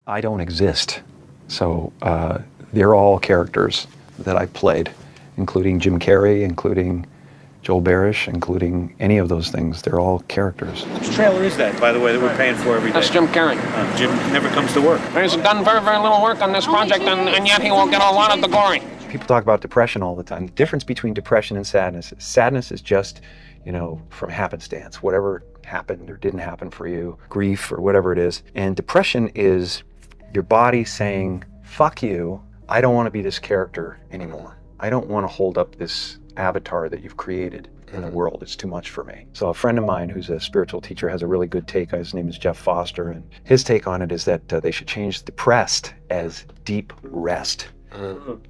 I don't exist. So they're all characters that I played, including Jim Carrey, including Joel Barish, including any of those things. They're all characters. Which trailer is that, by the way, that we're paying for every day? That's Jim Carrey. Jim never comes to work. He's done very, very little work on this project, and yet he will get a lot of the glory. People talk about depression all the time. The difference between depression and sadness is just, from happenstance, whatever happened or didn't happen for you, grief or whatever it is. And depression is your body saying, fuck you, I don't want to be this character anymore. I don't want to hold up this avatar that you've created in the world. It's too much for me. So a friend of mine who's a spiritual teacher has a really good take. His name is Jeff Foster, and his take on it is that they should change depressed as deep rest.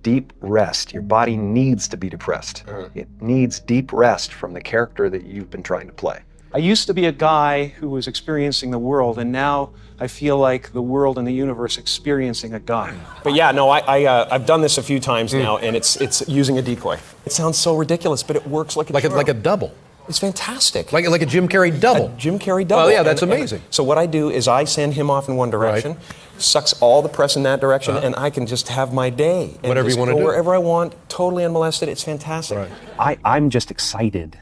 Deep rest. Your body needs to be depressed. It needs deep rest from the character that you've been trying to play. I used to be a guy who was experiencing the world, and now I feel like the world and the universe experiencing a guy. But yeah, no, I've done this a few times now, and it's using a decoy. It sounds so ridiculous, but it works like a double. It's fantastic. Like a Jim Carrey double. A Jim Carrey double. Oh yeah, that's amazing. So what I do is I send him off in one direction, sucks all the press in that direction, and I can just have my day. And whatever you want to do. Wherever I want, totally unmolested. It's fantastic. Right. I'm just excited,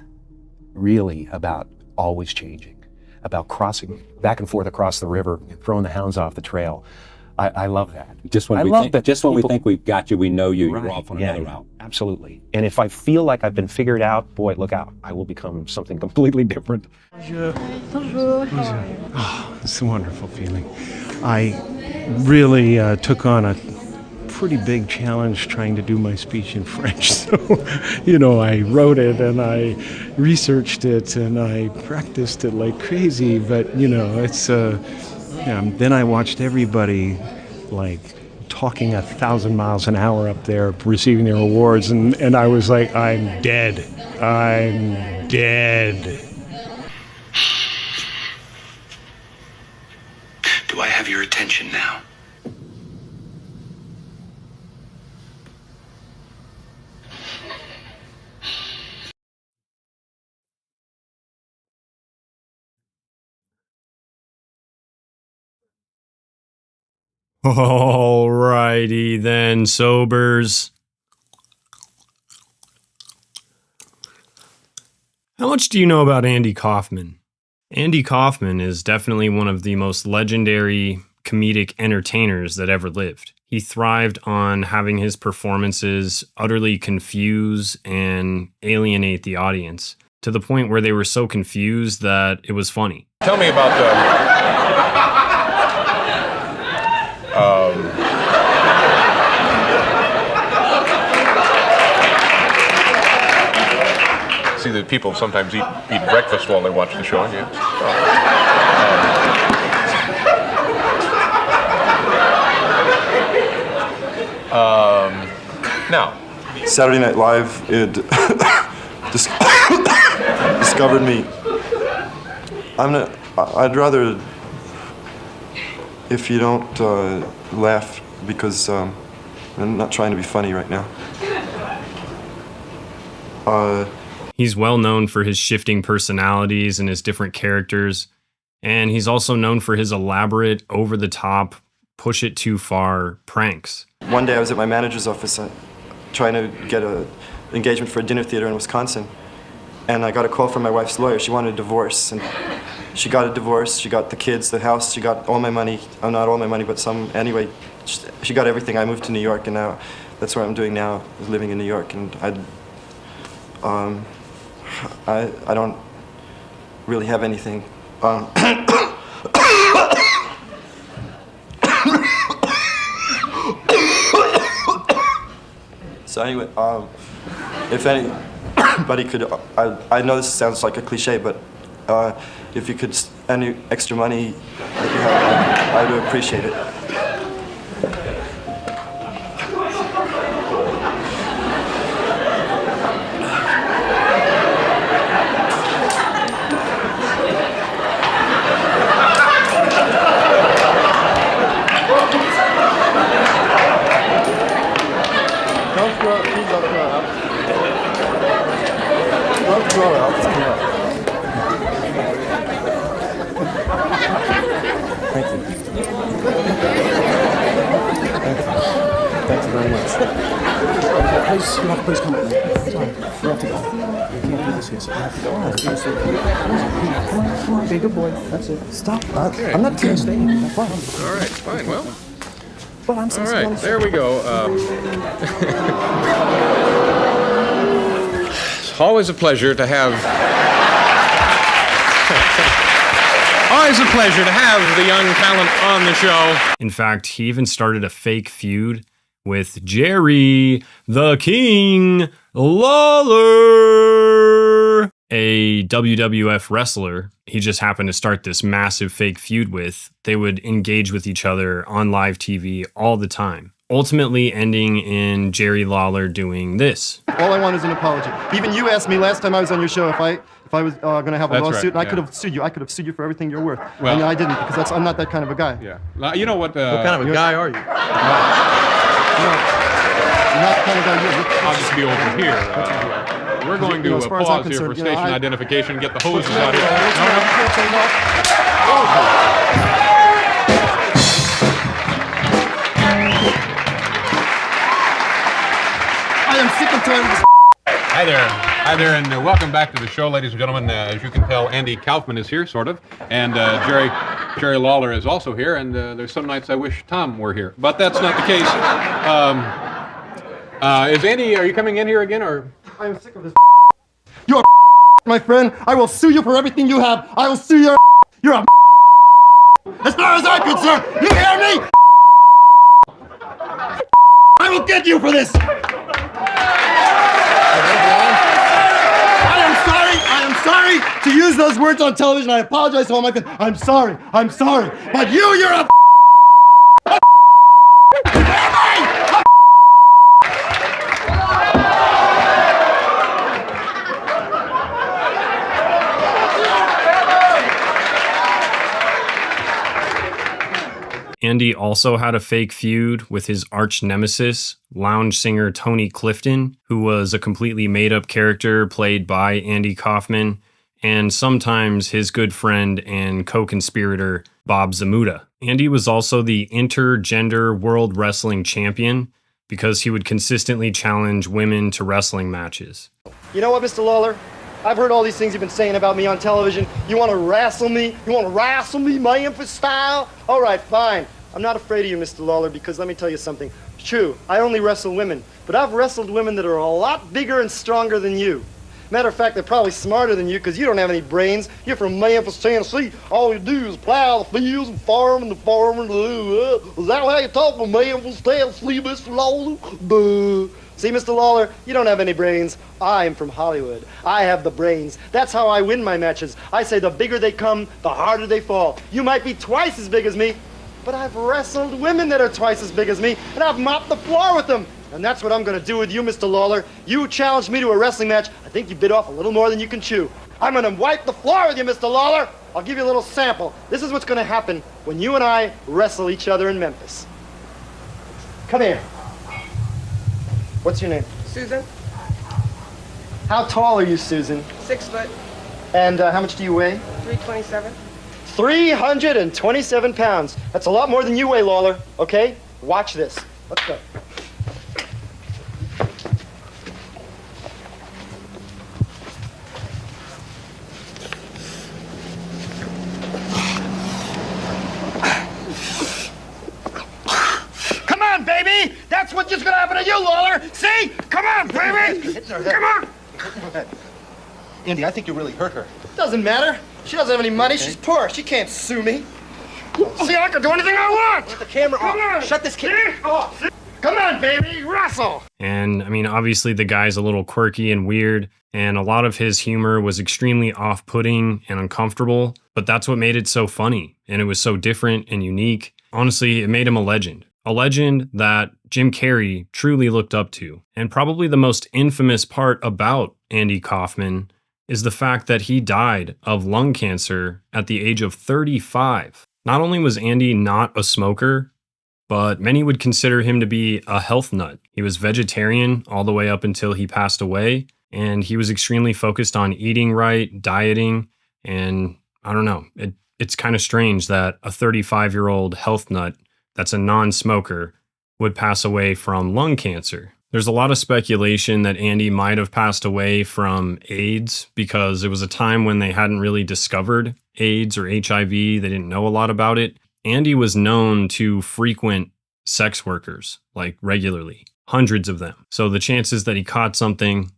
really, about always changing, about crossing back and forth across the river, throwing the hounds off the trail. I love that. Just when we think we've got you, we know you. You're off on another route. Absolutely. And if I feel like I've been figured out, boy, look out. I will become something completely different. Bonjour. Oh, it's a wonderful feeling. I really took on a pretty big challenge trying to do my speech in French. So, I wrote it and I researched it and I practiced it like crazy. But, it's then I watched everybody talking 1,000 miles an hour up there receiving their awards, and I was like, I'm dead. I'm dead. Do I have your attention now? Alrighty then, sobers. How much do you know about Andy Kaufman? Andy Kaufman is definitely one of the most legendary comedic entertainers that ever lived. He thrived on having his performances utterly confuse and alienate the audience, to the point where they were so confused that it was funny. Tell me about see that people sometimes eat breakfast while they watch the show. Yeah. Now, Saturday Night Live discovered me. I'd rather if you don't laugh, because I'm not trying to be funny right now. He's well known for his shifting personalities and his different characters, and he's also known for his elaborate, over-the-top, push-it-too-far pranks. One day I was at my manager's office trying to get an engagement for a dinner theater in Wisconsin, and I got a call from my wife's lawyer. She wanted a divorce, and she got a divorce. She got the kids, the house. She got all my money. Not all my money, but some. Anyway, she got everything. I moved to New York, and now that's what I'm doing now, is living in New York. And I don't really have anything. So anyway, if anybody could, I know this sounds like a cliche, but if you could, any extra money that you have, I would appreciate it. Thank you. very much. Please, you have to please come with me. Sorry, we have to go. We can't do this here, so we have to go. Come on, be a good boy. That's it. Stop. Okay. I'm not tearing staying. All right, fine. Well, but I'm all right, there we go. It's always a pleasure to have... Always a pleasure to have the young talent on the show. In fact, he even started a fake feud with Jerry the King Lawler, a WWF wrestler he just happened to start this massive fake feud with. They would engage with each other on live TV all the time, ultimately ending in Jerry Lawler doing this. All I want is an apology. Even you asked me last time I was on your show if I was going to have a That's lawsuit, right, and I yeah. could have sued you. I could have sued you for everything you're worth. Well- and I didn't, because I'm not that kind of a guy. Yeah. You know what? What kind of a guy are you? You're not the kind of guy you're. I'll just be over here. We're going to as far as I'm pause here for concerned, you know, station identification and get the hoses out here. I am sick and tired of this. Hi there. Hi there, and welcome back to the show, ladies and gentlemen. As you can tell, Andy Kaufman is here, sort of, and Jerry Lawler is also here, and there's some nights I wish Tom were here, but that's not the case. Is Andy, are you coming in here again, or? I am sick of this. You're my friend. I will sue you for everything you have. I will sue your. You're a. As far as I'm concerned, you hear me? I will get you for this. I am sorry to use those words on television. I apologize to all my fans. I'm sorry. But you're a. Andy also had a fake feud with his arch nemesis, lounge singer Tony Clifton, who was a completely made-up character played by Andy Kaufman, and sometimes his good friend and co-conspirator Bob Zamuda. Andy was also the intergender world wrestling champion because he would consistently challenge women to wrestling matches. You know what, Mr. Lawler? I've heard all these things you've been saying about me on television. You want to wrestle me? You want to wrestle me, Memphis style? All right, fine. I'm not afraid of you, Mr. Lawler, because let me tell you something. It's true, I only wrestle women, but I've wrestled women that are a lot bigger and stronger than you. Matter of fact, they're probably smarter than you because you don't have any brains. You're from Memphis, Tennessee. All you do is plow the fields and farm and the farm and is that how you talk in Memphis, Tennessee, Mr. Lawler? Boo. See, Mr. Lawler, you don't have any brains. I'm from Hollywood. I have the brains. That's how I win my matches. I say the bigger they come, the harder they fall. You might be twice as big as me, but I've wrestled women that are twice as big as me, and I've mopped the floor with them. And that's what I'm going to do with you, Mr. Lawler. You challenged me to a wrestling match. I think you bit off a little more than you can chew. I'm going to wipe the floor with you, Mr. Lawler. I'll give you a little sample. This is what's going to happen when you and I wrestle each other in Memphis. Come here. What's your name? Susan, How tall are you, Susan? 6 foot, And how much do you weigh? 327. 327 pounds. That's a lot more than you weigh, Lawler. Okay? Watch this. Let's go. Come on, baby! That's what's just gonna happen to you, Lawler! See? Come on, baby! Come on! Andy, I think you really hurt her. Doesn't matter. She doesn't have any money. She's poor. She can't sue me. See, I can do anything I want! Get the camera off. Come on. Shut this camera off. Come on, baby! Wrestle! And I mean, obviously the guy's a little quirky and weird, and a lot of his humor was extremely off-putting and uncomfortable, but that's what made it so funny, and it was so different and unique. Honestly, it made him a legend. A legend that Jim Carrey truly looked up to. And probably the most infamous part about Andy Kaufman is the fact that he died of lung cancer at the age of 35. Not only was Andy not a smoker, but many would consider him to be a health nut. He was vegetarian all the way up until he passed away, and he was extremely focused on eating right, dieting, and I don't know, it's kind of strange that a 35-year-old health nut that's a non-smoker would pass away from lung cancer. There's a lot of speculation that Andy might have passed away from AIDS because it was a time when they hadn't really discovered AIDS or HIV. They didn't know a lot about it. Andy was known to frequent sex workers, like regularly, hundreds of them. So the chances that he caught something,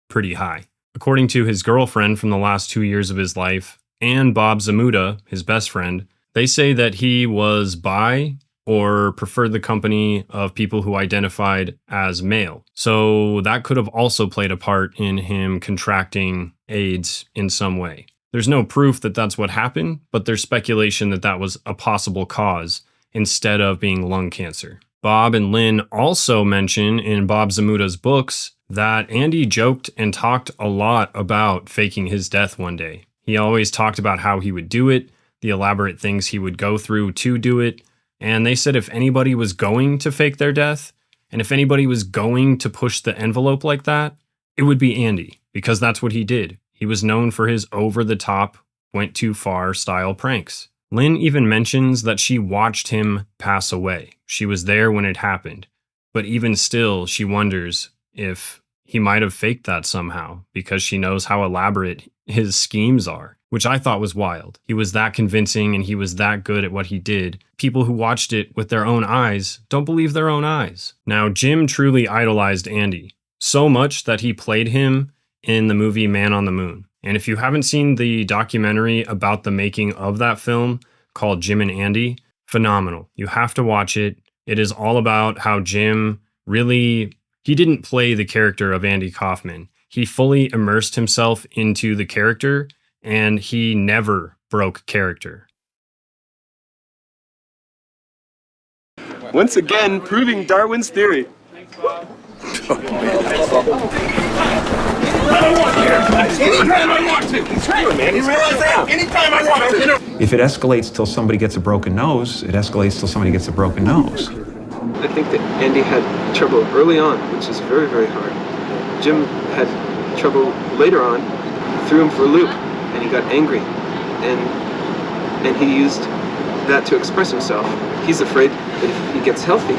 pretty high. According to his girlfriend from the last 2 years of his life, and Bob Zamuda, his best friend, they say that he was bi or preferred the company of people who identified as male. So that could have also played a part in him contracting AIDS in some way. There's no proof that that's what happened, but there's speculation that that was a possible cause instead of being lung cancer. Bob and Lynn also mention in Bob Zamuda's books that Andy joked and talked a lot about faking his death one day. He always talked about how he would do it, the elaborate things he would go through to do it. And they said if anybody was going to fake their death, and if anybody was going to push the envelope like that, it would be Andy, because that's what he did. He was known for his over-the-top, went-too-far style pranks. Lynn even mentions that she watched him pass away. She was there when it happened. But even still, she wonders if he might have faked that somehow, because she knows how elaborate his schemes are, which I thought was wild. He was that convincing and he was that good at what he did. People who watched it with their own eyes don't believe their own eyes. Now, Jim truly idolized Andy, so much that he played him in the movie Man on the Moon. And if you haven't seen the documentary about the making of that film called Jim and Andy, phenomenal. You have to watch it. It is all about how Jim really, he didn't play the character of Andy Kaufman. He fully immersed himself into the character, and he never broke character. Once again, proving Darwin's theory. Anytime I want to. Man, you realize that? Anytime I want to. If it escalates till somebody gets a broken nose, it escalates till somebody gets a broken nose. I think that Andy had trouble early on, which is very, very hard. Jim had trouble later on, threw him for a loop, and he got angry. And he used that to express himself. He's afraid that if he gets healthy,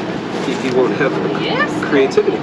he won't have creativity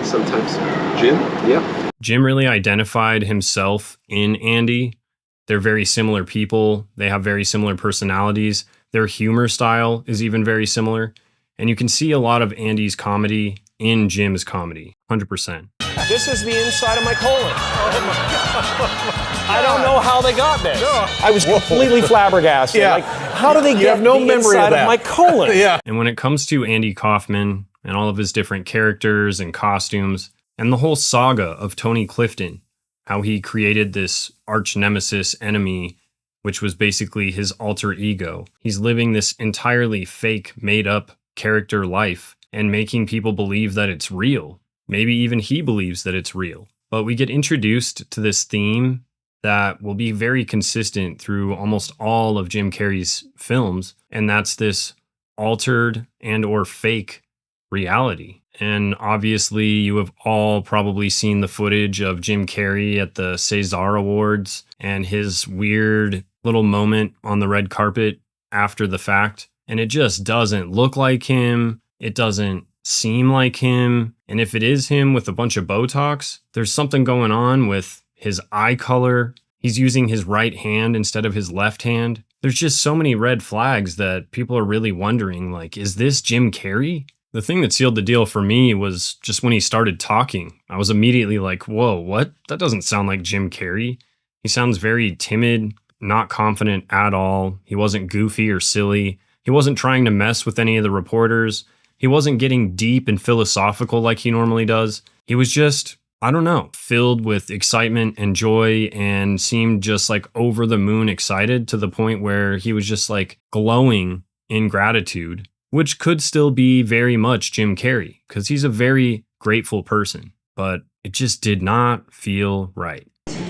sometimes. Jim? Yeah. Jim really identified himself in Andy. They're very similar people. They have very similar personalities. Their humor style is even very similar. And you can see a lot of Andy's comedy in Jim's comedy, 100%. This is the inside of my colon. Oh my God. I don't know how they got this. No. I was completely flabbergasted. Yeah. Like, how do they You get have no the memory of inside that. of my colon? Yeah. And when it comes to Andy Kaufman and all of his different characters and costumes, and the whole saga of Tony Clifton, how he created this arch nemesis enemy, which was basically his alter ego. He's living this entirely fake, made-up character life and making people believe that it's real. Maybe even he believes that it's real. But we get introduced to this theme that will be very consistent through almost all of Jim Carrey's films, and that's this altered and or fake reality. And obviously you have all probably seen the footage of Jim Carrey at the César Awards and his weird little moment on the red carpet after the fact. And it just doesn't look like him. It doesn't seem like him. And if it is him with a bunch of Botox, there's something going on with his eye color. He's using his right hand instead of his left hand. There's just so many red flags that people are really wondering, like, is this Jim Carrey? The thing that sealed the deal for me was just when he started talking. I was immediately like, whoa, what? That doesn't sound like Jim Carrey. He sounds very timid, not confident at all. He wasn't goofy or silly. He wasn't trying to mess with any of the reporters. He wasn't getting deep and philosophical like he normally does. He was just, I don't know, filled with excitement and joy and seemed just like over the moon excited to the point where he was just like glowing in gratitude, which could still be very much Jim Carrey because he's a very grateful person, but it just did not feel right.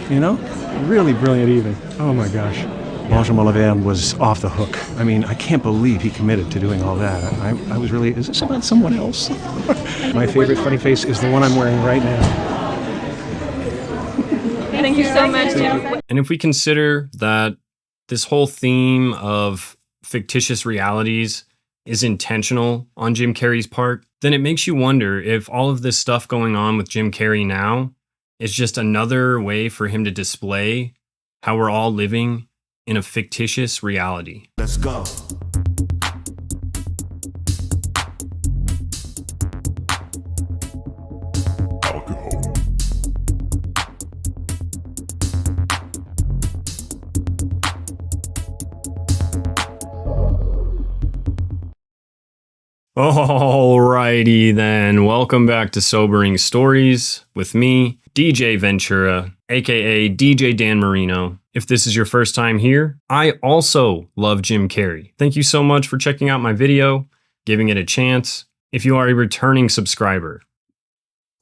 You know, really brilliant evening. Oh my gosh. Benjamin Laverne was off the hook. I mean, I can't believe he committed to doing all that. I was really, is this about someone else? My favorite funny face is the one I'm wearing right now. Thank you so much, Jim. And if we consider that this whole theme of fictitious realities is intentional on Jim Carrey's part, then it makes you wonder if all of this stuff going on with Jim Carrey now is just another way for him to display how we're all living in a fictitious reality. Let's go. Alrighty then, welcome back to Sobering Stories with me, DJ Ventura, aka DJ Dan Marino. If this is your first time here, I also love Jim Carrey. Thank you so much for checking out my video, giving it a chance. If you are a returning subscriber,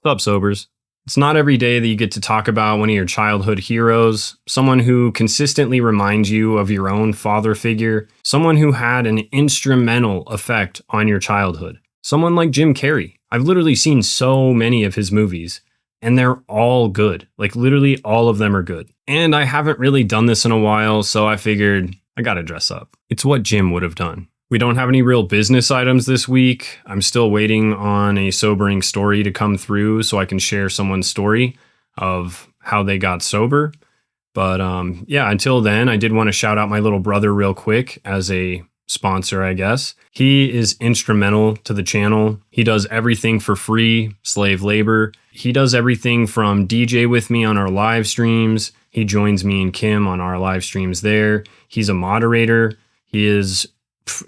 what's up, Sobers? It's not every day that you get to talk about one of your childhood heroes, someone who consistently reminds you of your own father figure, someone who had an instrumental effect on your childhood. Someone like Jim Carrey. I've literally seen so many of his movies, and they're all good. Like, literally all of them are good. And I haven't really done this in a while, so I figured I gotta dress up. It's what Jim would have done. We don't have any real business items this week. I'm still waiting on a sobering story to come through so I can share someone's story of how they got sober. But yeah, until then, I did want to shout out my little brother real quick as a sponsor, I guess. He is instrumental to the channel. He does everything for free, slave labor. He does everything from DJ with me on our live streams. He joins me and Kim on our live streams there. He's a moderator. He is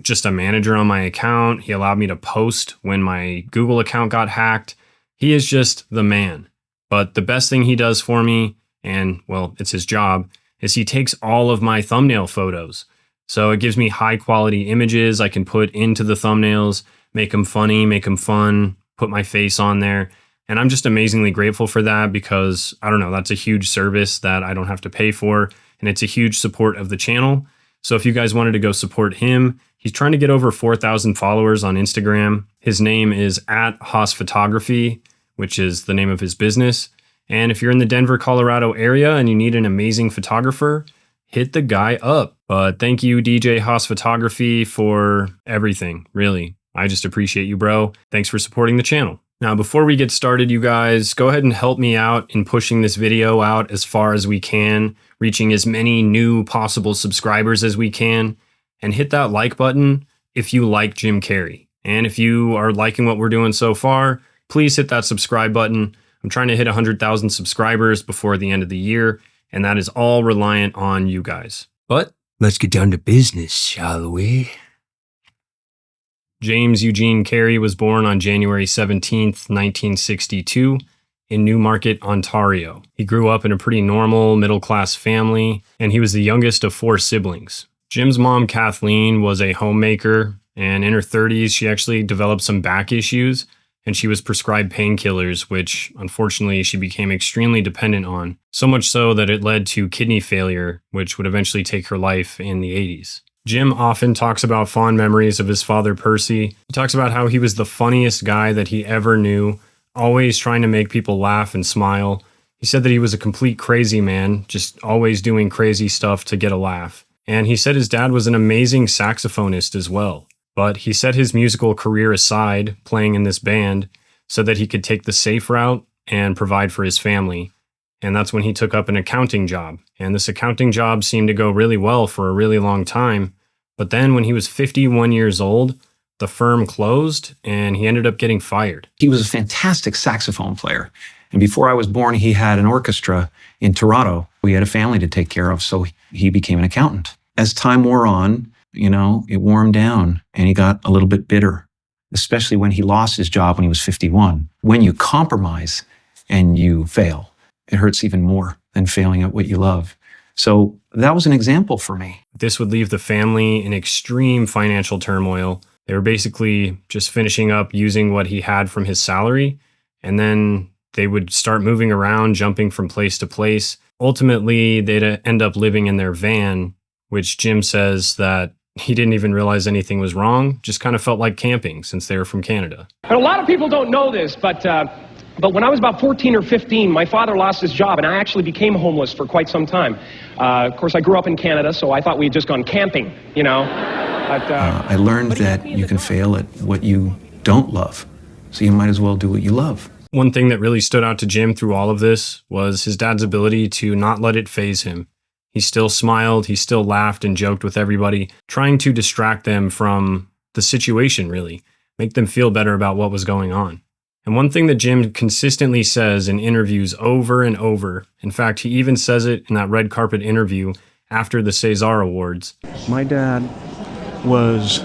just a manager on my account. He allowed me to post when my Google account got hacked. He is just the man. But the best thing he does for me, and well, it's his job, is he takes all of my thumbnail photos. So it gives me high quality images I can put into the thumbnails, make them funny, make them fun, put my face on there. And I'm just amazingly grateful for that because, I don't know, that's a huge service that I don't have to pay for. And it's a huge support of the channel. So if you guys wanted to go support him, he's trying to get over 4,000 followers on Instagram. His name is @HossPhotography, which is the name of his business. And if you're in the Denver, Colorado area and you need an amazing photographer, hit the guy up. But thank you, DJ Hoss Photography, for everything, really. I just appreciate you, bro. Thanks for supporting the channel. Now, before we get started, you guys, go ahead and help me out in pushing this video out as far as we can, reaching as many new possible subscribers as we can, and hit that like button if you like Jim Carrey. And if you are liking what we're doing so far, please hit that subscribe button. I'm trying to hit 100,000 subscribers before the end of the year, and that is all reliant on you guys. But let's get down to business, shall we? James Eugene Carrey was born on January 17th, 1962 in Newmarket, Ontario. He grew up in a pretty normal middle-class family, and he was the youngest of 4 siblings. Jim's mom, Kathleen, was a homemaker, and in her 30s, she actually developed some back issues, and she was prescribed painkillers, which unfortunately she became extremely dependent on, so much so that it led to kidney failure, which would eventually take her life in the 80s. Jim often talks about fond memories of his father, Percy. He talks about how he was the funniest guy that he ever knew, always trying to make people laugh and smile. He said that he was a complete crazy man, just always doing crazy stuff to get a laugh. And he said his dad was an amazing saxophonist as well. But he set his musical career aside, playing in this band, so that he could take the safe route and provide for his family. And that's when he took up an accounting job. And this accounting job seemed to go really well for a really long time. But then when he was 51 years old, the firm closed and he ended up getting fired. He was a fantastic saxophone player. And before I was born, he had an orchestra in Toronto. We had a family to take care of, so he became an accountant. As time wore on, it wore him down and he got a little bit bitter, especially when he lost his job when he was 51. When you compromise and you fail, it hurts even more than failing at what you love. So that was an example for me. This would leave the family in extreme financial turmoil. They were basically just finishing up using what he had from his salary, and then they would start moving around, jumping from place to place. Ultimately, they'd end up living in their van, which Jim says that he didn't even realize anything was wrong, just kind of felt like camping since they were from Canada. But a lot of people don't know this, but But when I was about 14 or 15, my father lost his job, and I actually became homeless for quite some time. Of course, I grew up in Canada, so I thought we had just gone camping, you know. But, I learned that you can fail at what you don't love, so you might as well do what you love. One thing that really stood out to Jim through all of this was his dad's ability to not let it faze him. He still smiled, he still laughed and joked with everybody, trying to distract them from the situation, really, make them feel better about what was going on. And one thing that Jim consistently says in interviews over and over, in fact, he even says it in that red carpet interview after the César Awards. My dad was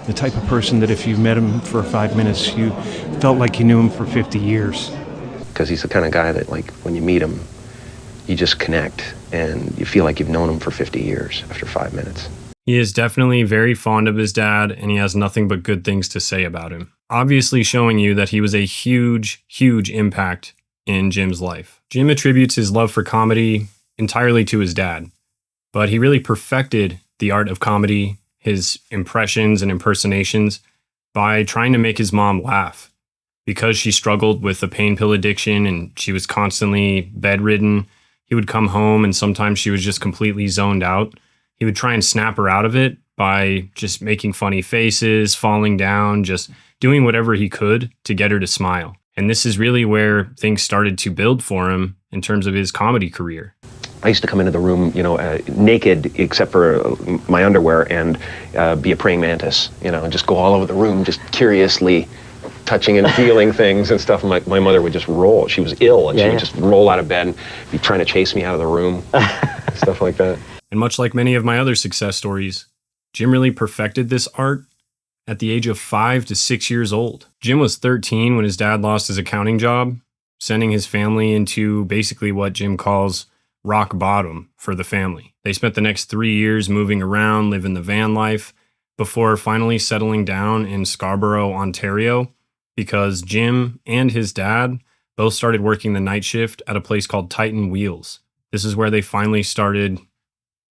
the type of person that if you met him for 5 minutes, you felt like you knew him for 50 years. Because he's the kind of guy that, like, when you meet him, you just connect and you feel like you've known him for 50 years after 5 minutes. He is definitely very fond of his dad, and he has nothing but good things to say about him. Obviously showing you that he was a huge, huge impact in Jim's life. Jim attributes his love for comedy entirely to his dad, but he really perfected the art of comedy, his impressions and impersonations, by trying to make his mom laugh. Because she struggled with a pain pill addiction and she was constantly bedridden, he would come home and sometimes she was just completely zoned out. He would try and snap her out of it by just making funny faces, falling down, just doing whatever he could to get her to smile. And this is really where things started to build for him in terms of his comedy career. I used to come into the room, naked except for my underwear and be a praying mantis, and just go all over the room, just curiously touching and feeling things and stuff. And my mother would just roll. She was ill, and she would just roll out of bed and be trying to chase me out of the room, stuff like that. And much like many of my other success stories, Jim really perfected this art at the age of 5 to 6 years old. Jim was 13 when his dad lost his accounting job, sending his family into basically what Jim calls rock bottom for the family. They spent the next 3 years moving around, living the van life, before finally settling down in Scarborough, Ontario, because Jim and his dad both started working the night shift at a place called Titan Wheels. This is where they finally started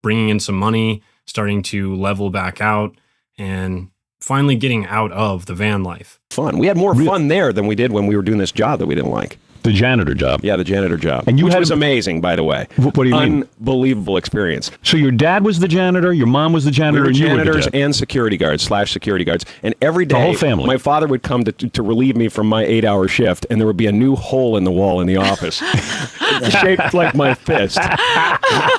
bringing in some money, starting to level back out, and finally getting out of the van life. Fun. We had more fun there than we did when we were doing this job that we didn't like. The janitor job. Yeah, the janitor job. And you which had was amazing, by the way. What do you mean? Unbelievable experience. So your dad was the janitor, your mom was the janitor, We were and you were the janitors dad. and security guards / security guards. And every day, The whole family. my father would come to relieve me from my 8-hour shift, and there would be a new hole in the wall in the office, shaped like my fist.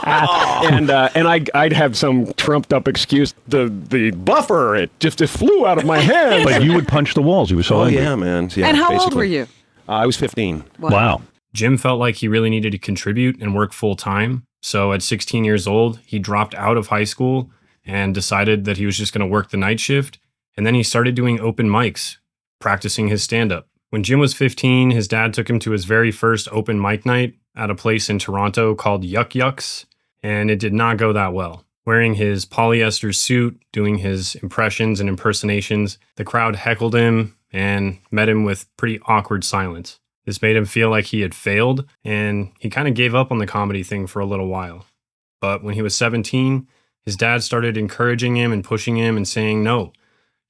And I'd have some trumped up excuse. The buffer, it flew out of my hand. But you would punch the walls. You were so angry. Yeah, man. Yeah, and how old basically. were you? I was 15. Wow. Jim felt like he really needed to contribute and work full time. So at 16 years old, he dropped out of high school and decided that he was just going to work the night shift. And then he started doing open mics, practicing his stand-up. When Jim was 15, his dad took him to his very first open mic night at a place in Toronto called Yuck Yucks, and it did not go that well. Wearing his polyester suit, doing his impressions and impersonations, the crowd heckled him and met him with pretty awkward silence. This made him feel like he had failed, and he kind of gave up on the comedy thing for a little while. But when he was 17, his dad started encouraging him and pushing him and saying, no,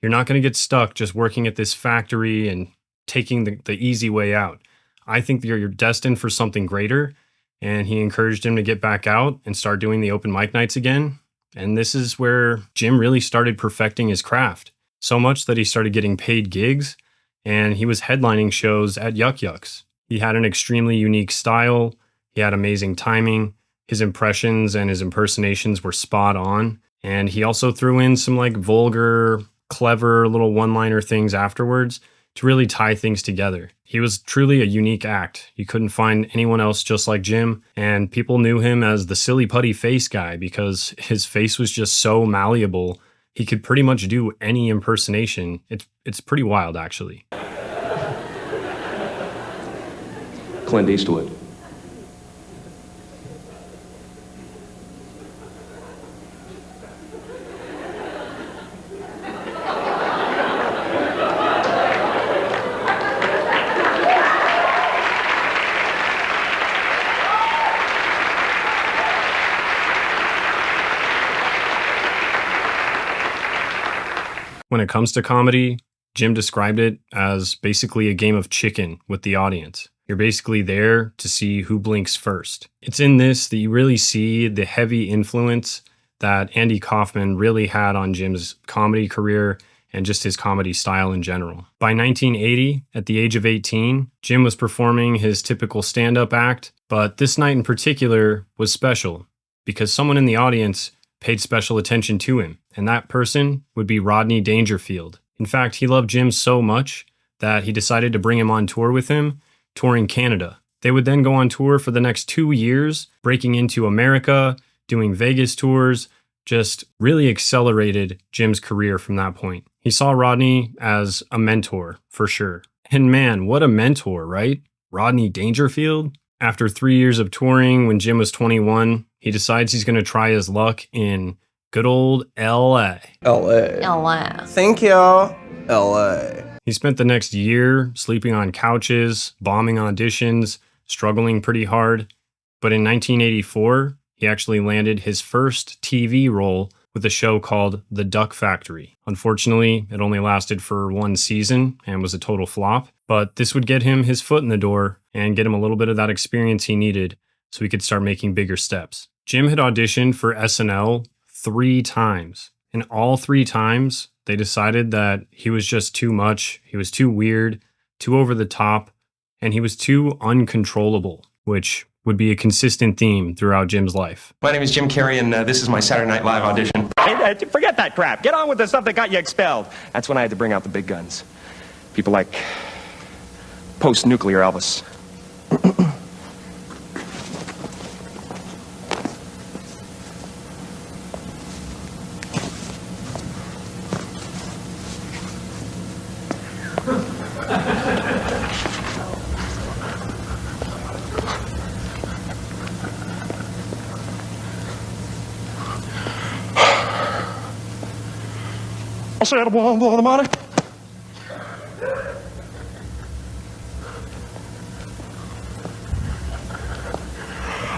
you're not going to get stuck just working at this factory and taking the easy way out. I think that you're destined for something greater. And he encouraged him to get back out and start doing the open mic nights again. And this is where Jim really started perfecting his craft. So much that he started getting paid gigs, and he was headlining shows at Yuck Yucks. He had an extremely unique style. He had amazing timing. His impressions and his impersonations were spot on. And he also threw in some like vulgar, clever little one-liner things afterwards to really tie things together. He was truly a unique act. You couldn't find anyone else just like Jim, and people knew him as the silly putty face guy because his face was just so malleable. He could pretty much do any impersonation. It's pretty wild, actually. Clint Eastwood. When it comes to comedy, Jim described it as basically a game of chicken with the audience. You're basically there to see who blinks first. It's in this that you really see the heavy influence that Andy Kaufman really had on Jim's comedy career and just his comedy style in general. By 1980, at the age of 18, Jim was performing his typical stand-up act, but this night in particular was special because someone in the audience paid special attention to him, and that person would be Rodney Dangerfield. In fact, he loved Jim so much that he decided to bring him on tour with him, touring Canada. They would then go on tour for the next 2 years, breaking into America, doing Vegas tours, just really accelerated Jim's career from that point. He saw Rodney as a mentor, for sure. And man, what a mentor, right? Rodney Dangerfield? After 3 years of touring, when Jim was 21, he decides he's going to try his luck in good old L.A. LA. Thank you. LA. He spent the next year sleeping on couches, bombing auditions, struggling pretty hard. But in 1984, he actually landed his first TV role with a show called The Duck Factory. Unfortunately, it only lasted for 1 season and was a total flop. But this would get him his foot in the door and get him a little bit of that experience he needed so he could start making bigger steps. Jim had auditioned for SNL 3 times. And all 3 times, they decided that he was just too much, he was too weird, too over the top, and he was too uncontrollable, which would be a consistent theme throughout Jim's life. My name is Jim Carrey, and this is my Saturday Night Live audition. Hey, forget that crap. Get on with the stuff that got you expelled. That's when I had to bring out the big guns. People like post-nuclear Elvis. I said one for the money.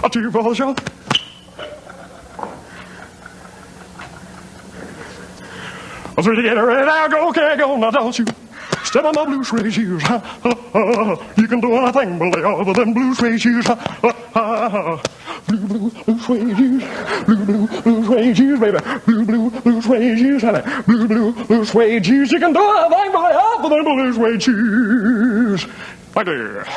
A 2 for the show. A 3 to get ready. Now go, okay, go, now don't you step on my blue suede shoes. You can do anything but lay off of them blue suede shoes. Blue suede shoes. Blue suede shoes, baby. Blue suede shoes, honey. Blue suede shoes. You can do anything but lay off of them blue suede shoes. Right there.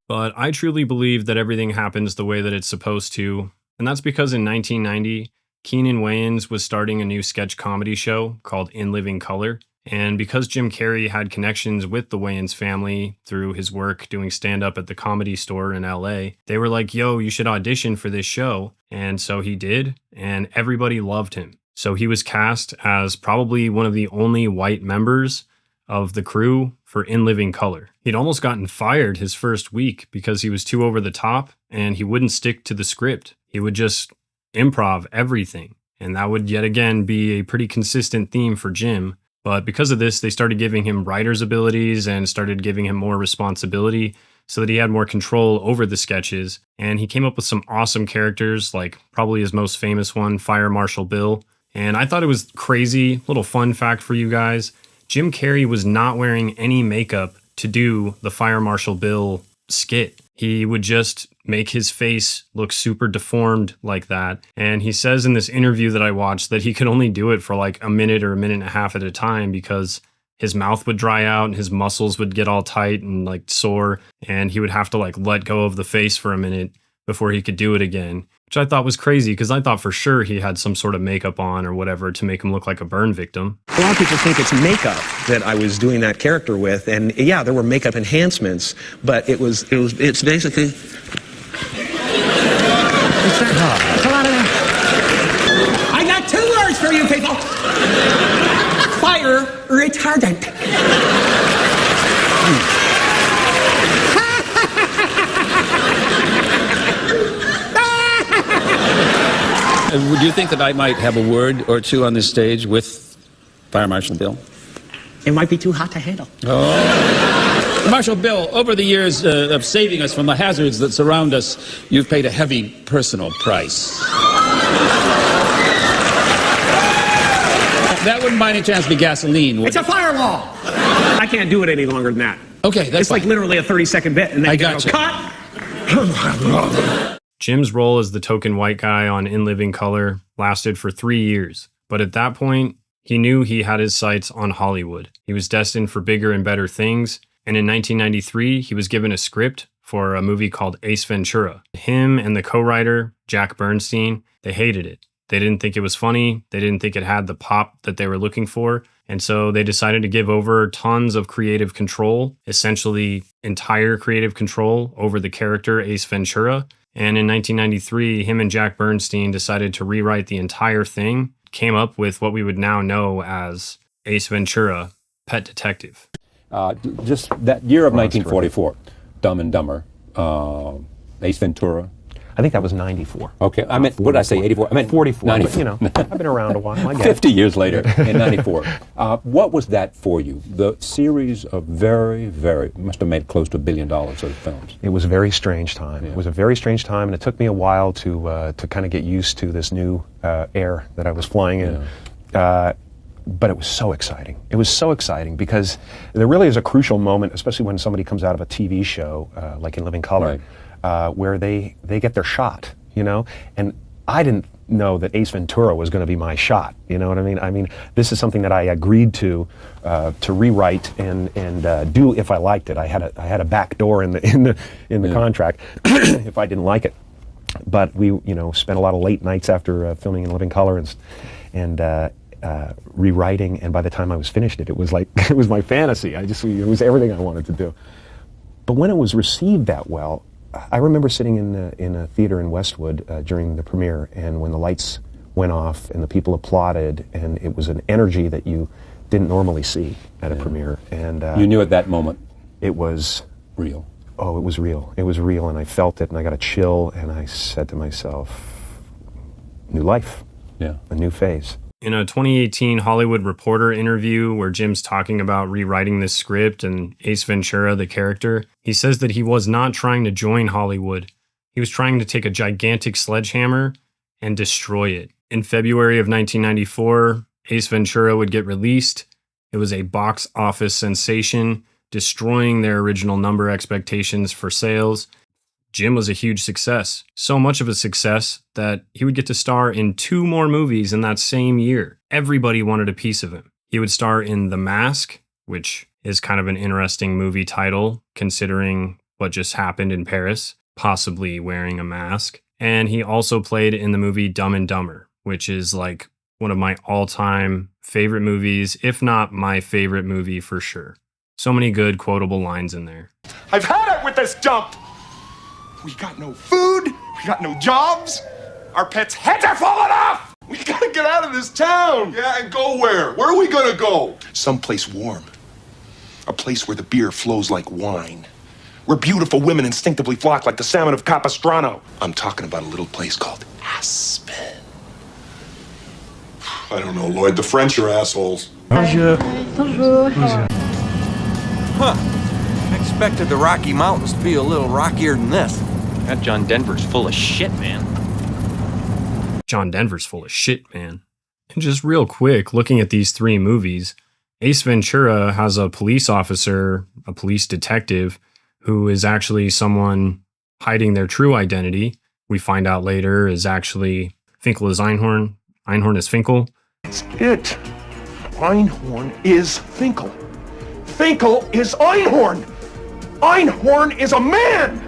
But I truly believe that everything happens the way that it's supposed to. And that's because in 1990, Keenan Wayans was starting a new sketch comedy show called In Living Color. And because Jim Carrey had connections with the Wayans family through his work doing stand-up at the Comedy Store in LA, they were like, yo, you should audition for this show. And so he did, and everybody loved him. So he was cast as probably one of the only white members of the crew for In Living Color. He'd almost gotten fired his first week because he was too over the top and he wouldn't stick to the script. He would just improv everything. And that would yet again be a pretty consistent theme for Jim. But because of this, they started giving him writer's abilities and started giving him more responsibility so that he had more control over the sketches. And he came up with some awesome characters, like probably his most famous one, Fire Marshal Bill. And I thought it was crazy. Little fun fact for you guys. Jim Carrey was not wearing any makeup to do the Fire Marshal Bill skit. He would just make his face look super deformed like that. And he says in this interview that I watched that he could only do it for like a minute or a minute and a half at a time because his mouth would dry out and his muscles would get all tight and like sore. And he would have to like let go of the face for a minute before he could do it again, which I thought was crazy because I thought for sure he had some sort of makeup on or whatever to make him look like a burn victim. A lot of people think it's makeup that I was doing that character with, and yeah, there were makeup enhancements, but it's basically. What's that? Come on in. I got 2 words for you people. Fire retardant. Would you think that I might have a word or two on this stage with Fire Marshal Bill? It might be too hot to handle. Oh. Marshal Bill, over the years of saving us from the hazards that surround us, you've paid a heavy personal price. That wouldn't by any chance be gasoline, would It's a it? firewall. I can't do it any longer than that. Okay, that's It's like fine. literally a 30-second bit, and then I you gotta gotcha. go, cut. Jim's role as the token white guy on In Living Color lasted for 3 years, but at that point, he knew he had his sights on Hollywood. He was destined for bigger and better things, and in 1993, he was given a script for a movie called Ace Ventura. Him and the co-writer, Jack Bernstein, they hated it. They didn't think it was funny, they didn't think it had the pop that they were looking for, and so they decided to give over tons of creative control, essentially entire creative control over the character Ace Ventura. And in 1993, him and Jack Bernstein decided to rewrite the entire thing, came up with what we would now know as Ace Ventura, Pet Detective. Just that year of 1944, Dumb and Dumber, Ace Ventura. I think that was 94. Okay, I meant, what did I say, 84? I meant 44, 94. but, you know, I've been around a while. I get 50 it. years later, in 94. What was that for you? The series of must have made close to $1 billion of films. It was a very strange time. Yeah. It was a very strange time, and it took me a while to kind of get used to this new air that I was flying in. But it was so exciting. It was so exciting because there really is a crucial moment, especially when somebody comes out of a TV show like In Living Color, where they get their shot, you know? And I didn't know that Ace Ventura was going to be my shot, you know what I mean? I mean, this is something that I agreed to rewrite and do if I liked it. I had a back door in the contract if I didn't like it. But we, you know, spent a lot of late nights after filming In Living Color and rewriting, and by the time I was finished it was like, it was my fantasy. It was everything I wanted to do. But when it was received that well, I remember sitting in a theater in Westwood during the premiere, and when the lights went off and the people applauded, and it was an energy that you didn't normally see at a premiere. And you knew at that moment it was real. Oh, it was real. It was real, and I felt it, and I got a chill, and I said to myself, new life, a new phase. In a 2018 Hollywood Reporter interview where Jim's talking about rewriting this script and Ace Ventura, the character, he says that he was not trying to join Hollywood. He was trying to take a gigantic sledgehammer and destroy it. In February of 1994, Ace Ventura would get released. It was a box office sensation, destroying their original number expectations for sales. Jim was a huge success, so much of a success that he would get to star in 2 more movies in that same year. Everybody wanted a piece of him. He would star in The Mask, which is kind of an interesting movie title considering what just happened in Paris, possibly wearing a mask. And he also played in the movie Dumb and Dumber, which is like one of my all-time favorite movies, if not my favorite movie for sure. So many good quotable lines in there. I've had it with this dump. We got no food. We got no jobs. Our pets' heads are falling off. We gotta get out of this town. Yeah, and go where? Where are we gonna go? Someplace warm. A place where the beer flows like wine. Where beautiful women instinctively flock like the salmon of Capistrano. I'm talking about a little place called Aspen. I don't know, Lloyd. The French are assholes. Bonjour. Huh. Expected the Rocky Mountains to be a little rockier than this. That John Denver's full of shit, man. John Denver's full of shit, man. And just real quick, looking at these 3 movies, Ace Ventura has a police officer, a police detective, who is actually someone hiding their true identity. We find out later is actually Finkel is Einhorn. Einhorn is Finkel. It's it. Einhorn is Finkel. Finkel is Einhorn. Einhorn is a man.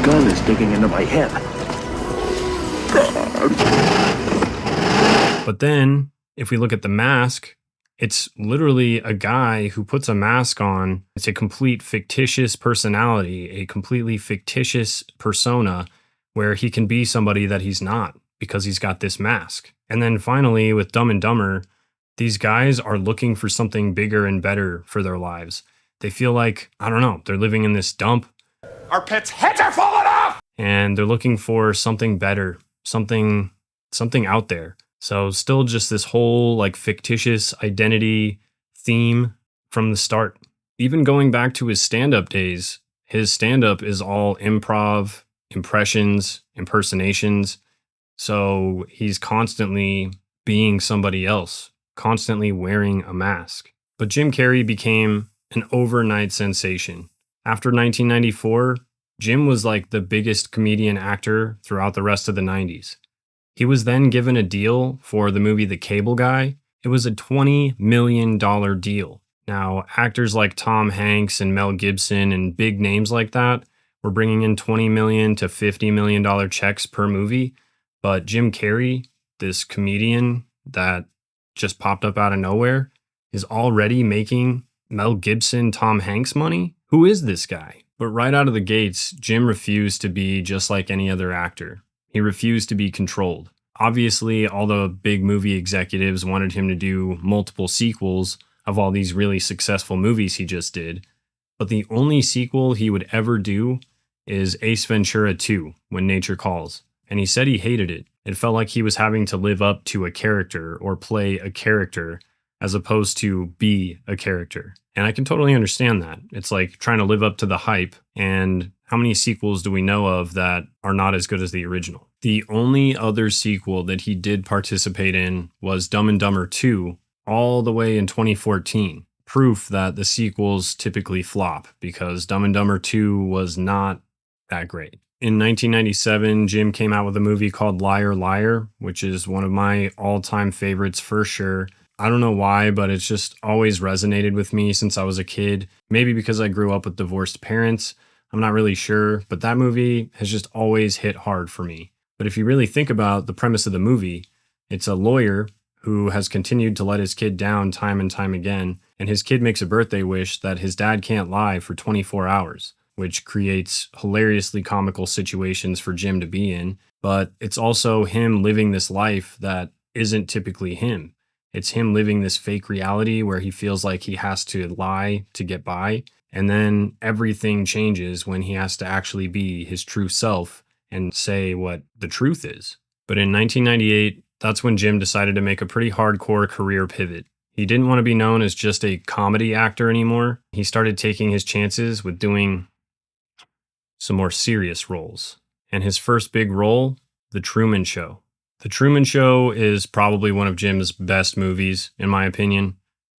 Gun is digging into my head. But then, if we look at The Mask, it's literally a guy who puts a mask on. It's a complete fictitious personality, a completely fictitious persona where he can be somebody that he's not because he's got this mask. And then finally, with Dumb and Dumber, These guys are looking for something bigger and better for their lives. They feel like, I don't know, they're living in this dump. Our pets' heads are falling off! And they're looking for something better, something out there. So still just this whole like fictitious identity theme from the start. Even going back to his stand-up days, his stand-up is all improv, impressions, impersonations. So he's constantly being somebody else, constantly wearing a mask. But Jim Carrey became an overnight sensation. After 1994, Jim was like the biggest comedian actor throughout the rest of the 90s. He was then given a deal for the movie The Cable Guy. It was a $20 million deal. Now, actors like Tom Hanks and Mel Gibson and big names like that were bringing in $20 million to $50 million checks per movie. But Jim Carrey, this comedian that just popped up out of nowhere, is already making Mel Gibson, Tom Hanks money? Who is this guy? But right out of the gates, Jim refused to be just like any other actor. He refused to be controlled. Obviously, all the big movie executives wanted him to do multiple sequels of all these really successful movies he just did. But the only sequel he would ever do is Ace Ventura 2, When Nature Calls. And he said he hated it. It felt like he was having to live up to a character or play a character as opposed to be a character. And I can totally understand that. It's like trying to live up to the hype, and how many sequels do we know of that are not as good as the original? The only other sequel that he did participate in was Dumb and Dumber 2, all the way in 2014. Proof that the sequels typically flop, because Dumb and Dumber 2 was not that great. In 1997, Jim came out with a movie called Liar Liar, which is one of my all-time favorites for sure. I don't know why, but it's just always resonated with me since I was a kid. Maybe because I grew up with divorced parents. I'm not really sure, but that movie has just always hit hard for me. But if you really think about the premise of the movie, it's a lawyer who has continued to let his kid down time and time again, and his kid makes a birthday wish that his dad can't lie for 24 hours, which creates hilariously comical situations for Jim to be in. But it's also him living this life that isn't typically him. It's him living this fake reality where he feels like he has to lie to get by. And then everything changes when he has to actually be his true self and say what the truth is. But in 1998, that's when Jim decided to make a pretty hardcore career pivot. He didn't want to be known as just a comedy actor anymore. He started taking his chances with doing some more serious roles. And his first big role, The Truman Show. The Truman Show is probably one of Jim's best movies, in my opinion,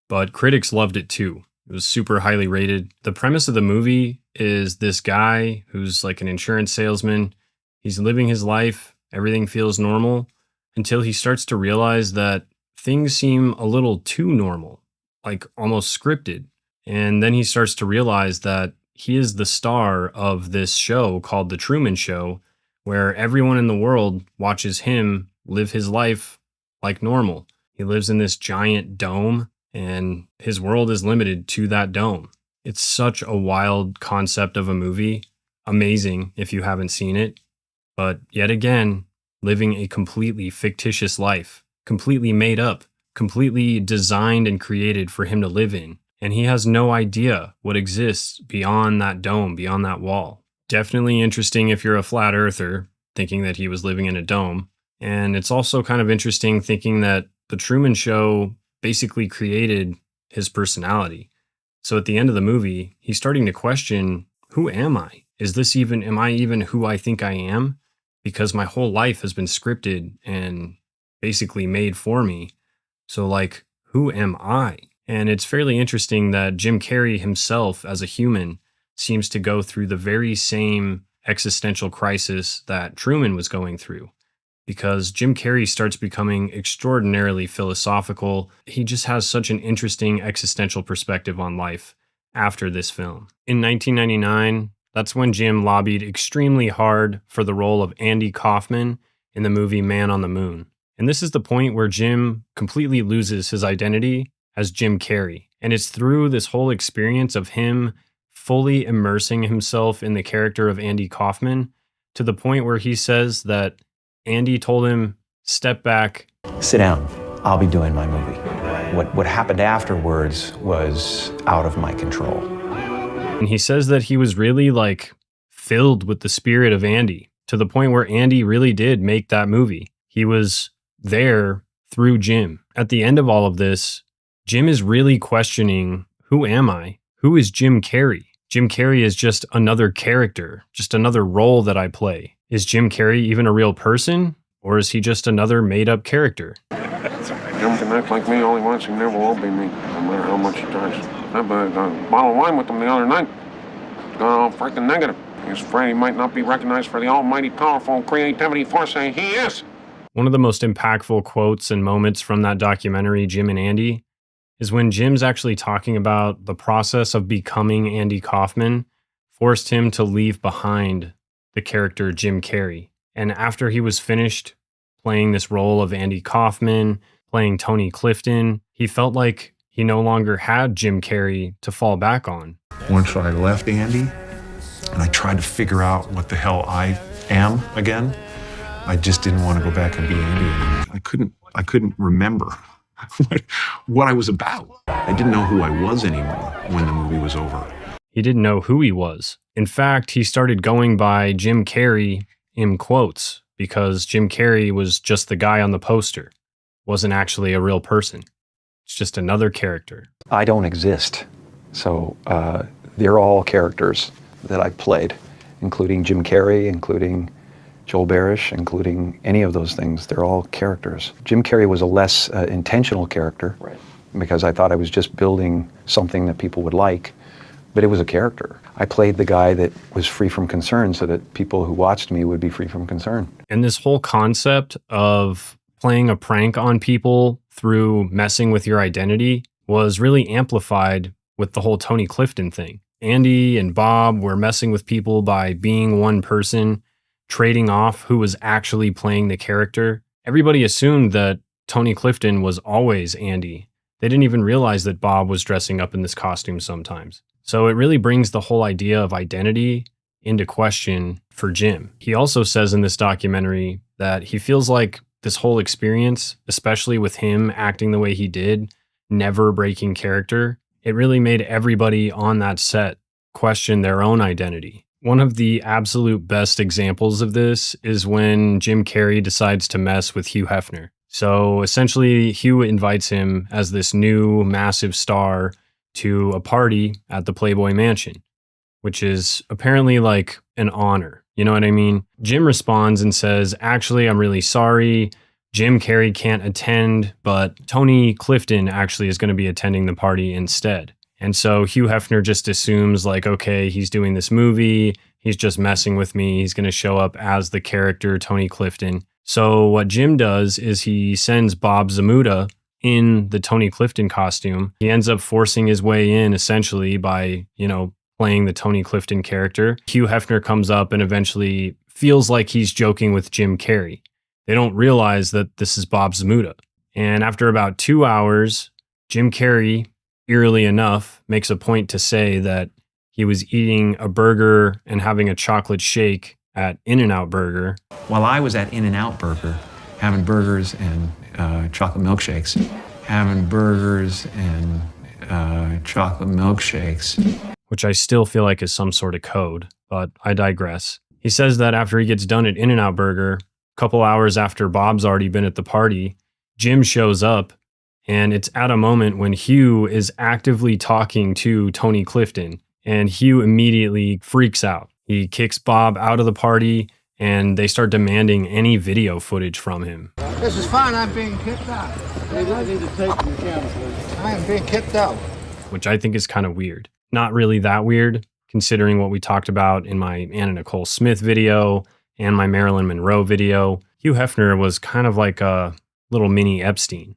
but critics loved it too. It was super highly rated. The premise of the movie is this guy who's like an insurance salesman. He's living his life, everything feels normal, until he starts to realize that things seem a little too normal, like almost scripted. And then he starts to realize that he is the star of this show called The Truman Show, where everyone in the world watches him live his life like normal. He lives in this giant dome, and his world is limited to that dome. It's such a wild concept of a movie. Amazing if you haven't seen it. But yet again, living a completely fictitious life, completely made up, completely designed and created for him to live in. And he has no idea what exists beyond that dome, beyond that wall. Definitely interesting if you're a flat earther, thinking that he was living in a dome. And it's also kind of interesting thinking that The Truman Show basically created his personality. So at the end of the movie, he's starting to question, who am I? Am I even who I think I am? Because my whole life has been scripted and basically made for me. So like, who am I? And it's fairly interesting that Jim Carrey himself as a human seems to go through the very same existential crisis that Truman was going through. Because Jim Carrey starts becoming extraordinarily philosophical. He just has such an interesting existential perspective on life after this film. In 1999, that's when Jim lobbied extremely hard for the role of Andy Kaufman in the movie Man on the Moon. And this is the point where Jim completely loses his identity as Jim Carrey. And it's through this whole experience of him fully immersing himself in the character of Andy Kaufman to the point where he says that Andy told him, step back. Sit down. I'll be doing my movie. What happened afterwards was out of my control. And he says that he was really like filled with the spirit of Andy, to the point where Andy really did make that movie. He was there through Jim. At the end of all of this, Jim is really questioning, who am I? Who is Jim Carrey? Jim Carrey is just another character, just another role that I play. Is Jim Carrey even a real person? Or is he just another made-up character? Jim can act like me all he wants. He never will be me, no matter how much he tries. I had a bottle of wine with him the other night. He's gone all freaking negative. He's afraid he might not be recognized for the almighty powerful creativity force he is. One of the most impactful quotes and moments from that documentary, Jim and Andy, is when Jim's actually talking about the process of becoming Andy Kaufman forced him to leave behind the character Jim Carrey. And after he was finished playing this role of Andy Kaufman, playing Tony Clifton, he felt like he no longer had Jim Carrey to fall back on. Once I left Andy and I tried to figure out what the hell I am again, I just didn't want to go back and be Andy anymore. I couldn't remember what I was about. I didn't know who I was anymore when the movie was over. He didn't know who he was. In fact, he started going by Jim Carrey in quotes because Jim Carrey was just the guy on the poster, wasn't actually a real person. It's just another character. I don't exist. So they're all characters that I've played, including Jim Carrey, including Joel Barish, including any of those things. They're all characters. Jim Carrey was a less intentional character, right, because I thought I was just building something that people would like, but it was a character. I played the guy that was free from concern so that people who watched me would be free from concern. And this whole concept of playing a prank on people through messing with your identity was really amplified with the whole Tony Clifton thing. Andy and Bob were messing with people by being one person, trading off who was actually playing the character. Everybody assumed that Tony Clifton was always Andy. They didn't even realize that Bob was dressing up in this costume sometimes. So it really brings the whole idea of identity into question for Jim. He also says in this documentary that he feels like this whole experience, especially with him acting the way he did, never breaking character, it really made everybody on that set question their own identity. One of the absolute best examples of this is when Jim Carrey decides to mess with Hugh Hefner. So essentially, Hugh invites him as this new massive star to a party at the Playboy Mansion, which is apparently like an honor. You know what I mean? Jim responds and says, actually, I'm really sorry. Jim Carrey can't attend, but Tony Clifton actually is going to be attending the party instead. And so Hugh Hefner just assumes like, okay, he's doing this movie. He's just messing with me. He's going to show up as the character Tony Clifton. So what Jim does is he sends Bob Zamuda in the Tony Clifton costume. He ends up forcing his way in essentially by, playing the Tony Clifton character. Hugh Hefner comes up and eventually feels like he's joking with Jim Carrey. They don't realize that this is Bob Zamuda. And after about 2 hours, Jim Carrey, eerily enough, makes a point to say that he was eating a burger and having a chocolate shake at In-N-Out Burger. While I was at In-N-Out Burger, having burgers and chocolate milkshakes, which I still feel like is some sort of code, but I digress. He says that after he gets done at In-N-Out Burger, a couple hours after Bob's already been at the party, Jim shows up, and it's at a moment when Hugh is actively talking to Tony Clifton, and Hugh immediately freaks out. He kicks Bob out of the party, and they start demanding any video footage from him. This is fine. I'm being kicked out. I need to take your camera, please. I am being kicked out. Which I think is kind of weird. Not really that weird, considering what we talked about in my Anna Nicole Smith video and my Marilyn Monroe video. Hugh Hefner was kind of like a little mini Epstein,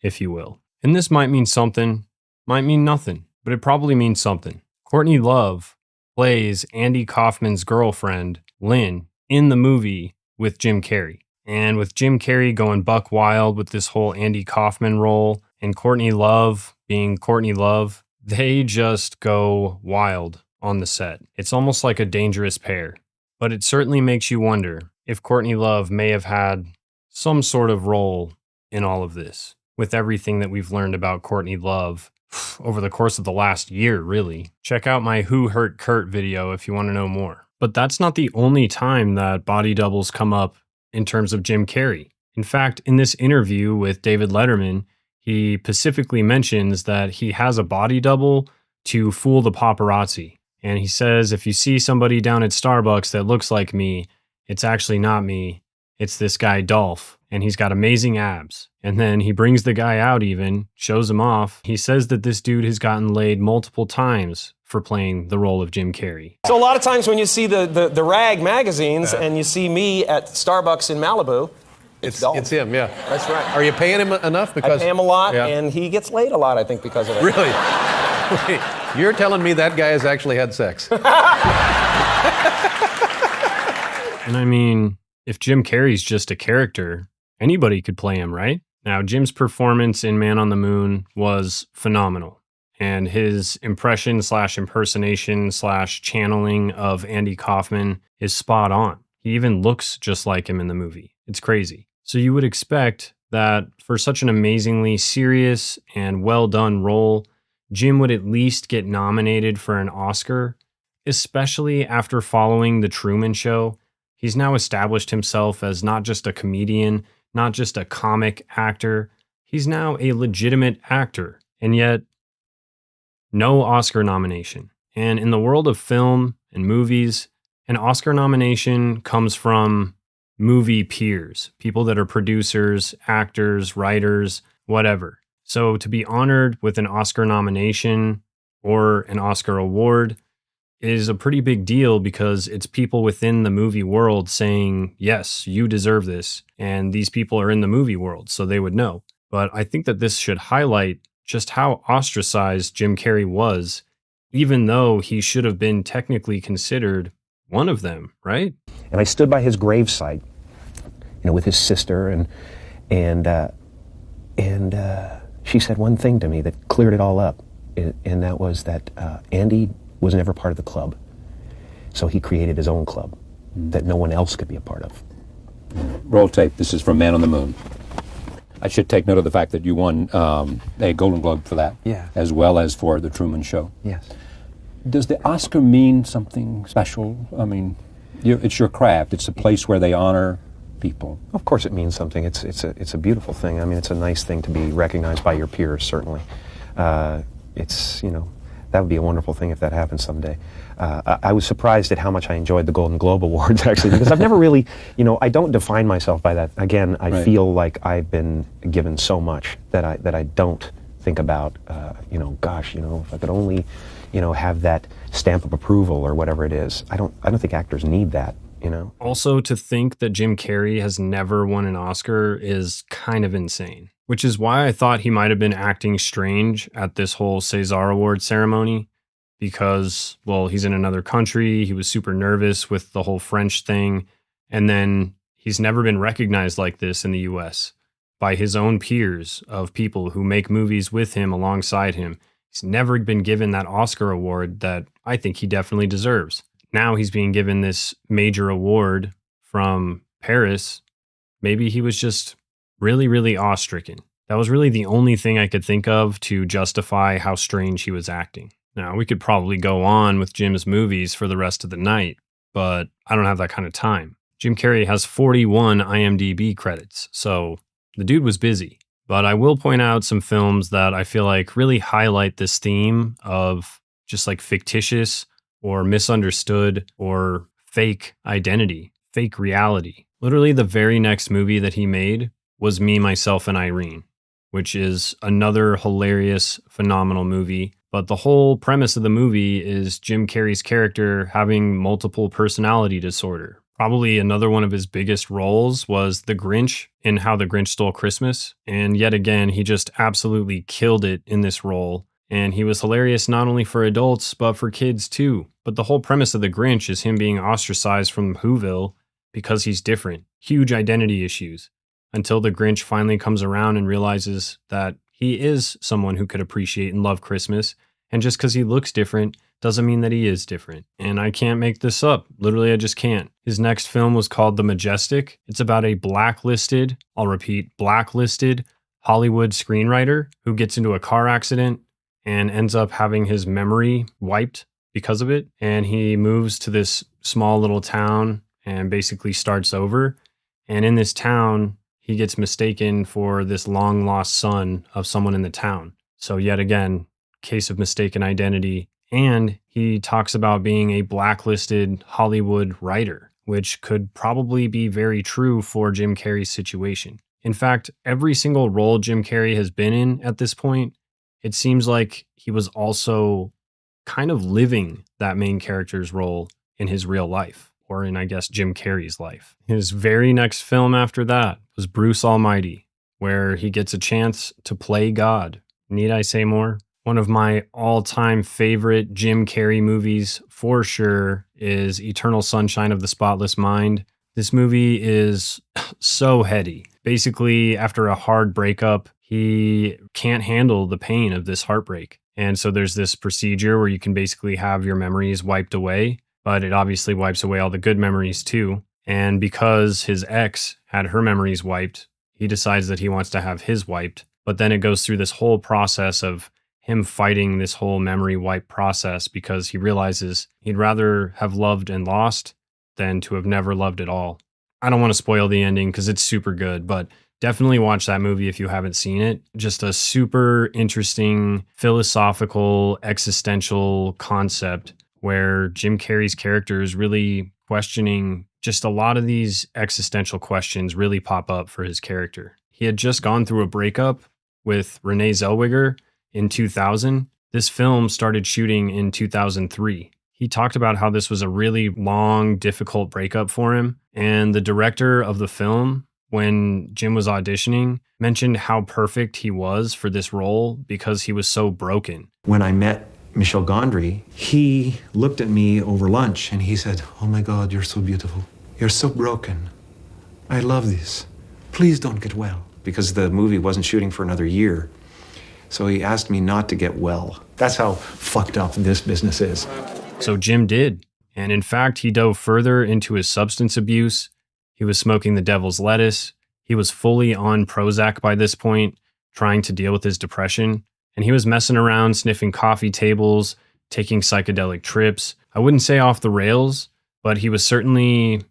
if you will. And this might mean something, might mean nothing, but it probably means something. Courtney Love plays Andy Kaufman's girlfriend, Lynn, in the movie with Jim Carrey. And with Jim Carrey going buck wild with this whole Andy Kaufman role and Courtney Love being Courtney Love, they just go wild on the set. It's almost like a dangerous pair. But it certainly makes you wonder if Courtney Love may have had some sort of role in all of this. with everything that we've learned about Courtney Love over the course of the last year, really. Check out my Who Hurt Kurt video if you want to know more. But that's not the only time that body doubles come up in terms of Jim Carrey. In fact, in this interview with David Letterman, he specifically mentions that he has a body double to fool the paparazzi. And he says, if you see somebody down at Starbucks that looks like me, it's actually not me. It's this guy, Dolph, and he's got amazing abs. And then he brings the guy out even, shows him off. He says that this dude has gotten laid multiple times for playing the role of Jim Carrey. So a lot of times when you see the rag magazines and you see me at Starbucks in Malibu, it's Dolph. It's him, yeah. That's right. Are you paying him enough? Because I pay him a lot, yeah. and he gets laid a lot, I think, because of it. Really? Wait, you're telling me that guy has actually had sex? And I mean, if Jim Carrey's just a character, anybody could play him, right? Now, Jim's performance in Man on the Moon was phenomenal. And his impression / impersonation / channeling of Andy Kaufman is spot on. He even looks just like him in the movie. It's crazy. So you would expect that for such an amazingly serious and well done role, Jim would at least get nominated for an Oscar, especially after following The Truman Show. He's now established himself as not just a comedian, not just a comic actor. He's now a legitimate actor, and yet no Oscar nomination. And in the world of film and movies, an Oscar nomination comes from movie peers, people that are producers, actors, writers, whatever. So to be honored with an Oscar nomination or an Oscar award is a pretty big deal because it's people within the movie world saying, yes, you deserve this. And these people are in the movie world, so they would know. But I think that this should highlight just how ostracized Jim Carrey was, even though he should have been technically considered one of them, right? And I stood by his gravesite, with his sister, and she said one thing to me that cleared it all up, and that was that Andy was never part of the club, so he created his own club that no one else could be a part of. Roll tape. This is from Man on the Moon. I should take note of the fact that you won a Golden Globe for that, as well as for The Truman Show. Yes. Does the Oscar mean something special? I mean, it's your craft. It's a place where they honor people. Of course it means something. It's a beautiful thing. I mean, it's a nice thing to be recognized by your peers, certainly. It's, that would be a wonderful thing if that happened someday. I was surprised at how much I enjoyed the Golden Globe Awards, actually, because I've never really, I don't define myself by that. Again, I feel like I've been given so much that I don't think about, gosh, if I could only, have that stamp of approval or whatever it is. I don't think actors need that. Also, to think that Jim Carrey has never won an Oscar is kind of insane, which is why I thought he might have been acting strange at this whole César Award ceremony because, well, he's in another country. He was super nervous with the whole French thing. And then he's never been recognized like this in the US by his own peers of people who make movies with him alongside him. He's never been given that Oscar award that I think he definitely deserves. Now he's being given this major award from Paris. Maybe he was just really, really awe-stricken. That was really the only thing I could think of to justify how strange he was acting. Now, we could probably go on with Jim's movies for the rest of the night, but I don't have that kind of time. Jim Carrey has 41 IMDb credits, so the dude was busy. But I will point out some films that I feel like really highlight this theme of just like fictitious or misunderstood or fake identity, fake reality. Literally the very next movie that he made was Me, Myself, and Irene, which is another hilarious, phenomenal movie. But the whole premise of the movie is Jim Carrey's character having multiple personality disorder. Probably another one of his biggest roles was the Grinch in How the Grinch Stole Christmas. And yet again, he just absolutely killed it in this role. And he was hilarious not only for adults, but for kids too. But the whole premise of the Grinch is him being ostracized from Whoville because he's different. Huge identity issues. Until the Grinch finally comes around and realizes that he is someone who could appreciate and love Christmas. And just because he looks different doesn't mean that he is different. And I can't make this up. Literally, I just can't. His next film was called The Majestic. It's about a blacklisted, I'll repeat, blacklisted Hollywood screenwriter who gets into a car accident and ends up having his memory wiped because of it. And he moves to this small little town and basically starts over. And in this town, he gets mistaken for this long lost son of someone in the town. So yet again, case of mistaken identity. And he talks about being a blacklisted Hollywood writer, which could probably be very true for Jim Carrey's situation. In fact, every single role Jim Carrey has been in at this point, it seems like he was also kind of living that main character's role in his real life, or in, I guess, Jim Carrey's life. His very next film after that was Bruce Almighty, where he gets a chance to play God. Need I say more? One of my all-time favorite Jim Carrey movies, for sure, is Eternal Sunshine of the Spotless Mind. This movie is so heady. Basically, after a hard breakup, he can't handle the pain of this heartbreak. And so there's this procedure where you can basically have your memories wiped away, but it obviously wipes away all the good memories too. And because his ex had her memories wiped, he decides that he wants to have his wiped. But then it goes through this whole process of him fighting this whole memory wipe process because he realizes he'd rather have loved and lost than to have never loved at all. I don't want to spoil the ending because it's super good, but definitely watch that movie if you haven't seen it. Just a super interesting, philosophical, existential concept where Jim Carrey's character is really questioning just a lot of these existential questions really pop up for his character. He had just gone through a breakup with Renee Zellweger in 2000. This film started shooting in 2003. He talked about how this was a really long, difficult breakup for him. And the director of the film, when Jim was auditioning, mentioned how perfect he was for this role because he was so broken. When I met Michel Gondry, he looked at me over lunch and he said, "Oh my God, you're so beautiful. You're so broken. I love this. Please don't get well." Because the movie wasn't shooting for another year. So he asked me not to get well. That's how fucked up this business is. So Jim did. And in fact, he dove further into his substance abuse. He was smoking the devil's lettuce. He was fully on Prozac by this point, trying to deal with his depression. And he was messing around, sniffing coffee tables, taking psychedelic trips. I wouldn't say off the rails, but he was certainly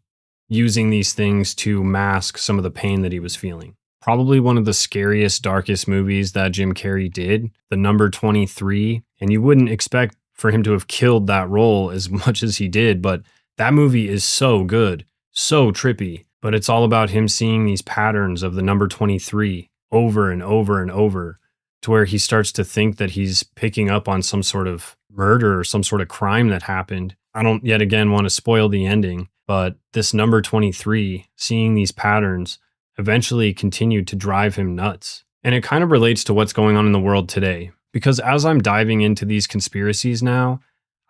using these things to mask some of the pain that he was feeling. Probably one of the scariest, darkest movies that Jim Carrey did, The Number 23. And you wouldn't expect for him to have killed that role as much as he did, but that movie is so good, so trippy. But it's all about him seeing these patterns of the number 23 over and over and over, to where he starts to think that he's picking up on some sort of murder or some sort of crime that happened. I don't yet again want to spoil the ending, but this number 23, seeing these patterns, eventually continued to drive him nuts. And it kind of relates to what's going on in the world today. Because as I'm diving into these conspiracies now,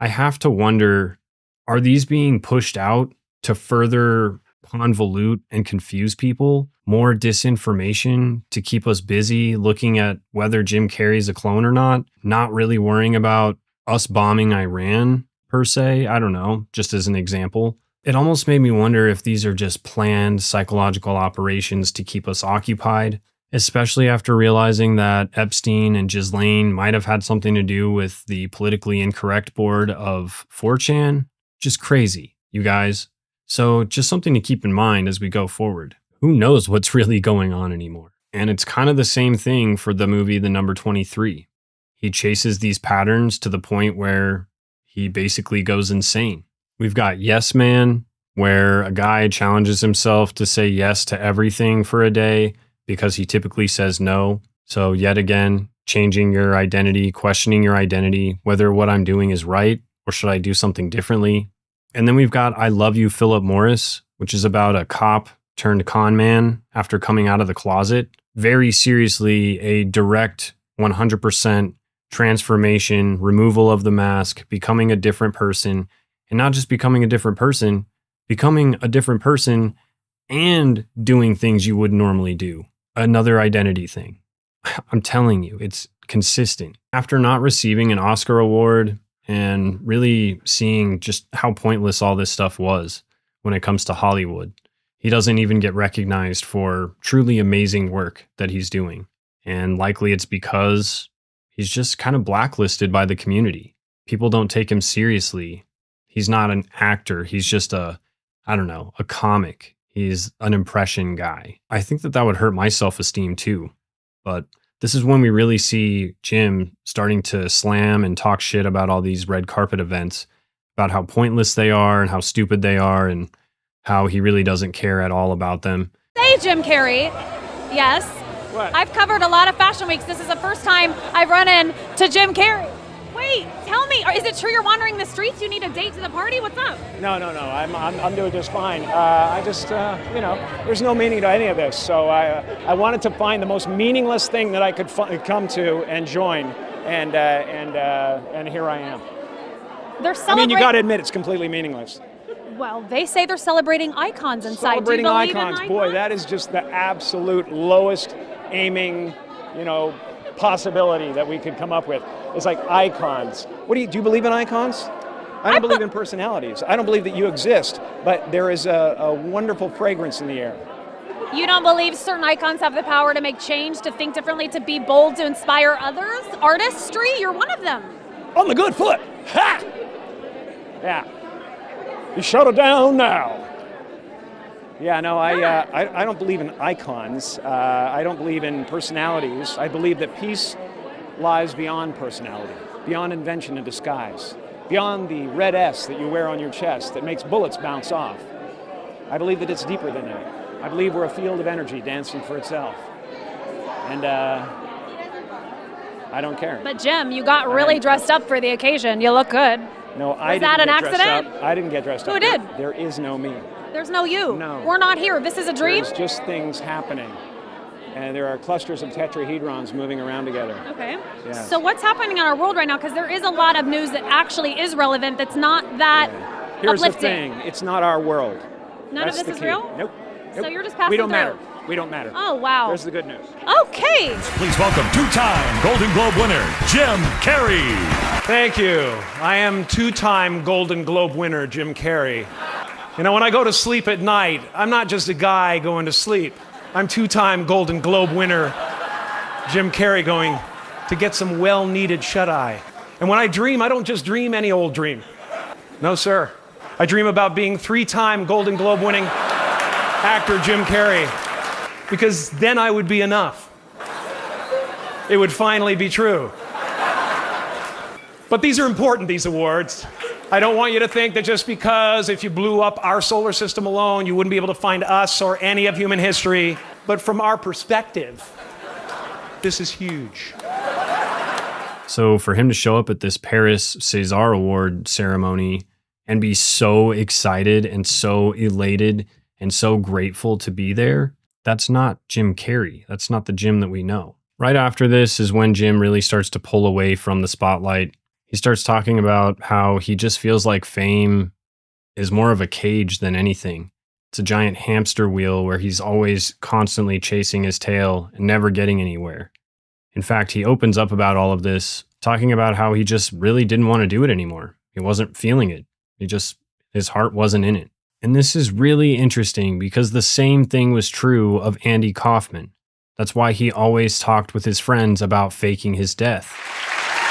I have to wonder, are these being pushed out to further convolute and confuse people? More disinformation to keep us busy looking at whether Jim Carrey's a clone or not really worrying about us bombing Iran per se. I don't know, just as an example. It almost made me wonder if these are just planned psychological operations to keep us occupied, especially after realizing that Epstein and Ghislaine might have had something to do with the politically incorrect board of 4chan. Just crazy, you guys. So just something to keep in mind as we go forward. Who knows what's really going on anymore? And it's kind of the same thing for the movie The Number 23. He chases these patterns to the point where he basically goes insane. We've got Yes Man, where a guy challenges himself to say yes to everything for a day because he typically says no. So yet again, changing your identity, questioning your identity, whether what I'm doing is right or should I do something differently. And then we've got I Love You, Philip Morris, which is about a cop turned con man after coming out of the closet. Very seriously, a direct 100% transformation, removal of the mask, becoming a different person. And not just becoming a different person and doing things you wouldn't normally do. Another identity thing. I'm telling you, it's consistent. After not receiving an Oscar award and really seeing just how pointless all this stuff was when it comes to Hollywood, he doesn't even get recognized for truly amazing work that he's doing. And likely it's because he's just kind of blacklisted by the community. People don't take him seriously. He's not an actor. He's just a comic. He's an impression guy. I think that would hurt my self-esteem too. But this is when we really see Jim starting to slam and talk shit about all these red carpet events, about how pointless they are and how stupid they are and how he really doesn't care at all about them. Say Jim Carrey. Yes. What? I've covered a lot of fashion weeks. This is the first time I've run into Jim Carrey. Wait, tell me, is it true you're wandering the streets? You need a date to the party? What's up? No. I'm doing just fine. I just, there's no meaning to any of this. So I wanted to find the most meaningless thing that I could come to and join, and here I am. They're I celebrating. mean, you got to admit it's completely meaningless. Well, they say they're celebrating icons inside. Celebrating Do you believe icons, in boy, that is just the absolute lowest aiming, possibility that we could come up with. It's like icons. Do you believe in icons? I don't believe in personalities. I don't believe that you exist, but there is a wonderful fragrance in the air. You don't believe certain icons have the power to make change, to think differently, to be bold, to inspire others? Artistry, you're one of them. On the good foot. Ha! Yeah. You shut it down now. Yeah, no, I don't believe in icons. I don't believe in personalities. I believe that peace lies beyond personality, beyond invention and disguise, beyond the red S that you wear on your chest that makes bullets bounce off. I believe that it's deeper than that. I believe we're a field of energy dancing for itself. And I don't care. But Jim, you got really dressed up for the occasion. You look good. No, I Was that didn't an get dressed accident? up. I didn't get dressed up. Who did? There is no me. There's no you. No. We're not here. This is a dream? There's just things happening. And there are clusters of tetrahedrons moving around together. Okay. Yes. So what's happening in our world right now? Because there is a lot of news that actually is relevant that's not that Here's uplifting. the thing. It's not our world. None That's of this the is key. real? Nope. So you're just passing We don't through. matter. We don't matter. Oh, wow. There's the good news. Okay. Please welcome two-time Golden Globe winner, Jim Carrey. Thank you. I am two-time Golden Globe winner, Jim Carrey. When I go to sleep at night, I'm not just a guy going to sleep. I'm two-time Golden Globe winner, Jim Carrey, going to get some well-needed shut-eye. And when I dream, I don't just dream any old dream. No, sir. I dream about being three-time Golden Globe winning actor Jim Carrey, because then I would be enough. It would finally be true. But these are important, these awards. I don't want you to think that just because if you blew up our solar system alone, you wouldn't be able to find us or any of human history. But from our perspective, this is huge. So for him to show up at this Paris César Award ceremony and be so excited and so elated and so grateful to be there, that's not Jim Carrey. That's not the Jim that we know. Right after this is when Jim really starts to pull away from the spotlight. He starts talking about how he just feels like fame is more of a cage than anything. It's a giant hamster wheel where he's always constantly chasing his tail and never getting anywhere. In fact, he opens up about all of this, talking about how he just really didn't want to do it anymore. He wasn't feeling it. His heart wasn't in it. And this is really interesting because the same thing was true of Andy Kaufman. That's why he always talked with his friends about faking his death.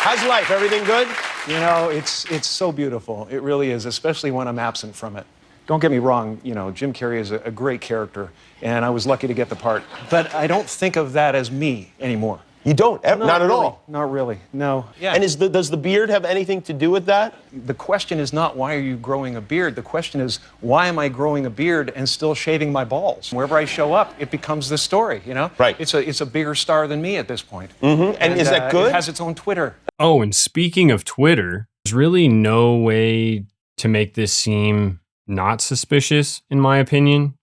How's life? Everything good? It's so beautiful. It really is, especially when I'm absent from it. Don't get me wrong, Jim Carrey is a great character, and I was lucky to get the part. But I don't think of that as me anymore. You don't? Not at all? Not really, no. Yeah. And does the beard have anything to do with that? The question is not why are you growing a beard? The question is why am I growing a beard and still shaving my balls? Wherever I show up, it becomes this story, Right. It's a bigger star than me at this point. Mm-hmm. And is that good? It has its own Twitter. Oh, and speaking of Twitter, there's really no way to make this seem not suspicious, in my opinion.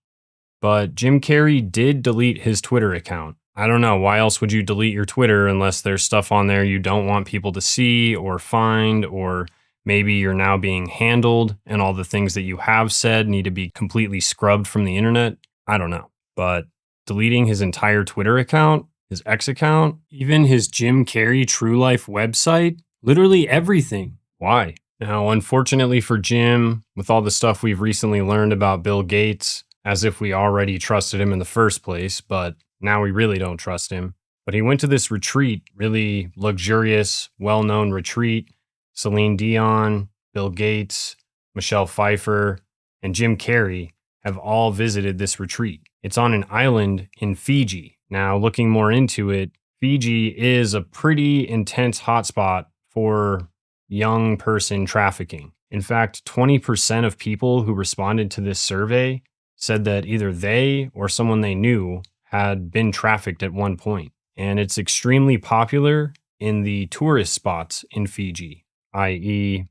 But Jim Carrey did delete his Twitter account. I don't know, why else would you delete your Twitter unless there's stuff on there you don't want people to see or find, or maybe you're now being handled and all the things that you have said need to be completely scrubbed from the internet? I don't know. But deleting his entire Twitter account, his X account, even his Jim Carrey True Life website, literally everything. Why? Now, unfortunately for Jim, with all the stuff we've recently learned about Bill Gates, as if we already trusted him in the first place, but now we really don't trust him. But he went to this retreat, really luxurious, well-known retreat. Celine Dion, Bill Gates, Michelle Pfeiffer, and Jim Carrey have all visited this retreat. It's on an island in Fiji. Now, looking more into it, Fiji is a pretty intense hotspot for young person trafficking. In fact, 20% of people who responded to this survey said that either they or someone they knew had been trafficked at one point. And it's extremely popular in the tourist spots in Fiji, i.e.,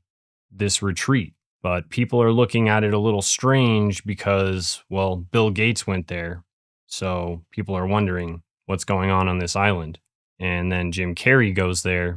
this retreat. But people are looking at it a little strange because, well, Bill Gates went there. So people are wondering what's going on this island. And then Jim Carrey goes there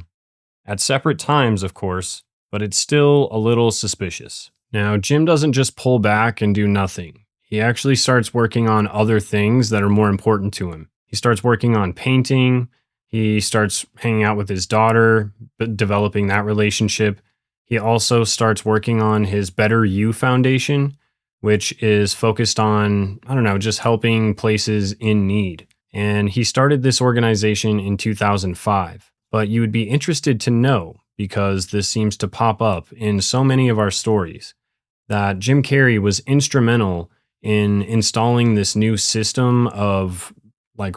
at separate times, of course, but it's still a little suspicious. Now, Jim doesn't just pull back and do nothing. He actually starts working on other things that are more important to him. He starts working on painting. He starts hanging out with his daughter, developing that relationship. He also starts working on his Better You Foundation, which is focused on, just helping places in need. And he started this organization in 2005. But you would be interested to know, because this seems to pop up in so many of our stories, that Jim Carrey was instrumental in installing this new system of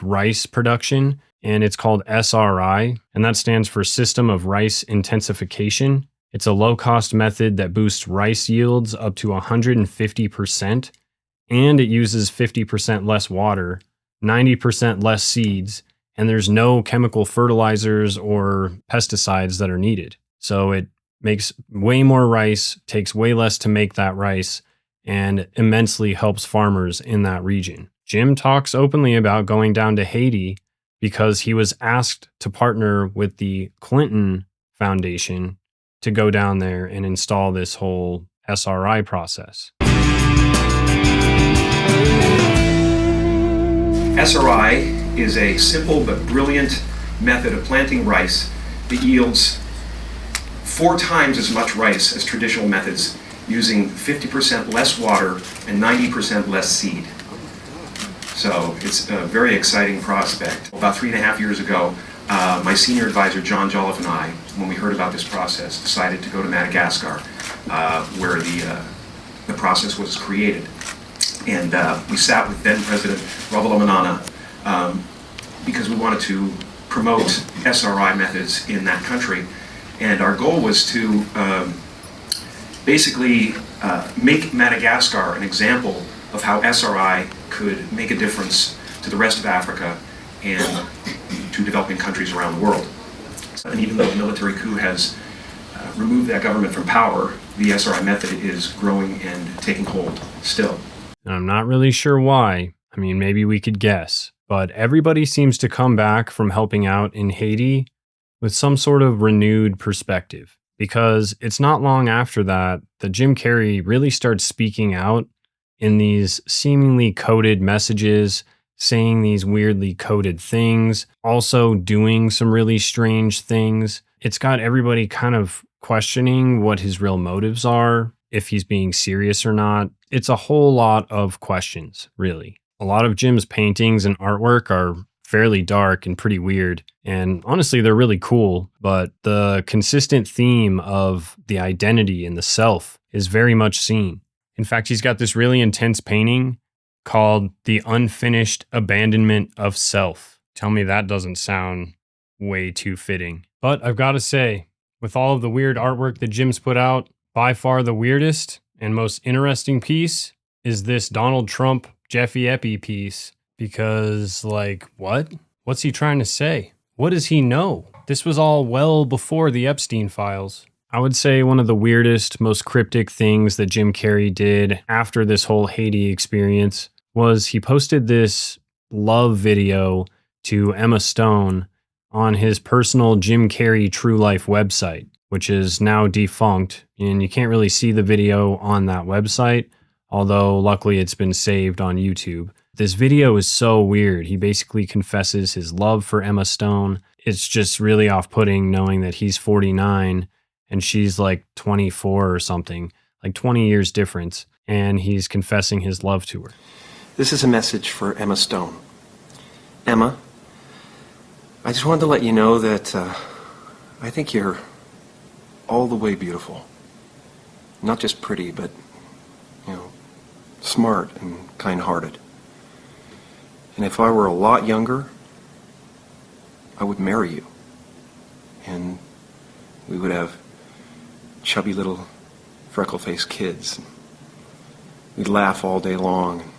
rice production, and it's called SRI, and that stands for System of Rice Intensification. It's a low-cost method that boosts rice yields up to 150%, and it uses 50% less water, 90% less seeds, and there's no chemical fertilizers or pesticides that are needed. So it makes way more rice, takes way less to make that rice, and immensely helps farmers in that region. Jim talks openly about going down to Haiti because he was asked to partner with the Clinton Foundation to go down there and install this whole SRI process. SRI is a simple but brilliant method of planting rice that yields 4 times as much rice as traditional methods, using 50% less water and 90% less seed. So it's a very exciting prospect. About 3.5 years ago, my senior advisor, John Jolliffe, and I, when we heard about this process, decided to go to Madagascar, where the process was created. And we sat with then President Ravalomanana because we wanted to promote SRI methods in that country. And our goal was to basically make Madagascar an example of how SRI could make a difference to the rest of Africa and to developing countries around the world. And even though the military coup has removed that government from power, the SRI method is growing and taking hold still. And I'm not really sure why. I mean, maybe we could guess. But everybody seems to come back from helping out in Haiti with some sort of renewed perspective. Because it's not long after that Jim Carrey really starts speaking out in these seemingly coded messages, saying these weirdly coded things, also doing some really strange things. It's got everybody kind of questioning what his real motives are, if he's being serious or not. It's a whole lot of questions, really. A lot of Jim's paintings and artwork are fairly dark and pretty weird, and honestly, they're really cool, but the consistent theme of the identity and the self is very much seen. In fact, he's got this really intense painting called The Unfinished Abandonment of Self. Tell me that doesn't sound way too fitting. But I've got to say, with all of the weird artwork that Jim's put out, by far the weirdest and most interesting piece is this Donald Trump Jeffy Epi piece. Because, what? What's he trying to say? What does he know? This was all well before the Epstein files. I would say one of the weirdest, most cryptic things that Jim Carrey did after this whole Haiti experience was he posted this love video to Emma Stone on his personal Jim Carrey True Life website, which is now defunct, and you can't really see the video on that website, although luckily it's been saved on YouTube. This video is so weird. He basically confesses his love for Emma Stone. It's just really off-putting knowing that he's 49 and she's 24 or something, 20 years difference, and he's confessing his love to her. This is a message for Emma Stone. Emma, I just wanted to let you know that I think you're all the way beautiful. Not just pretty, but, you know, smart and kind-hearted. And if I were a lot younger, I would marry you. And we would have chubby little freckle-faced kids. We'd laugh all day long, and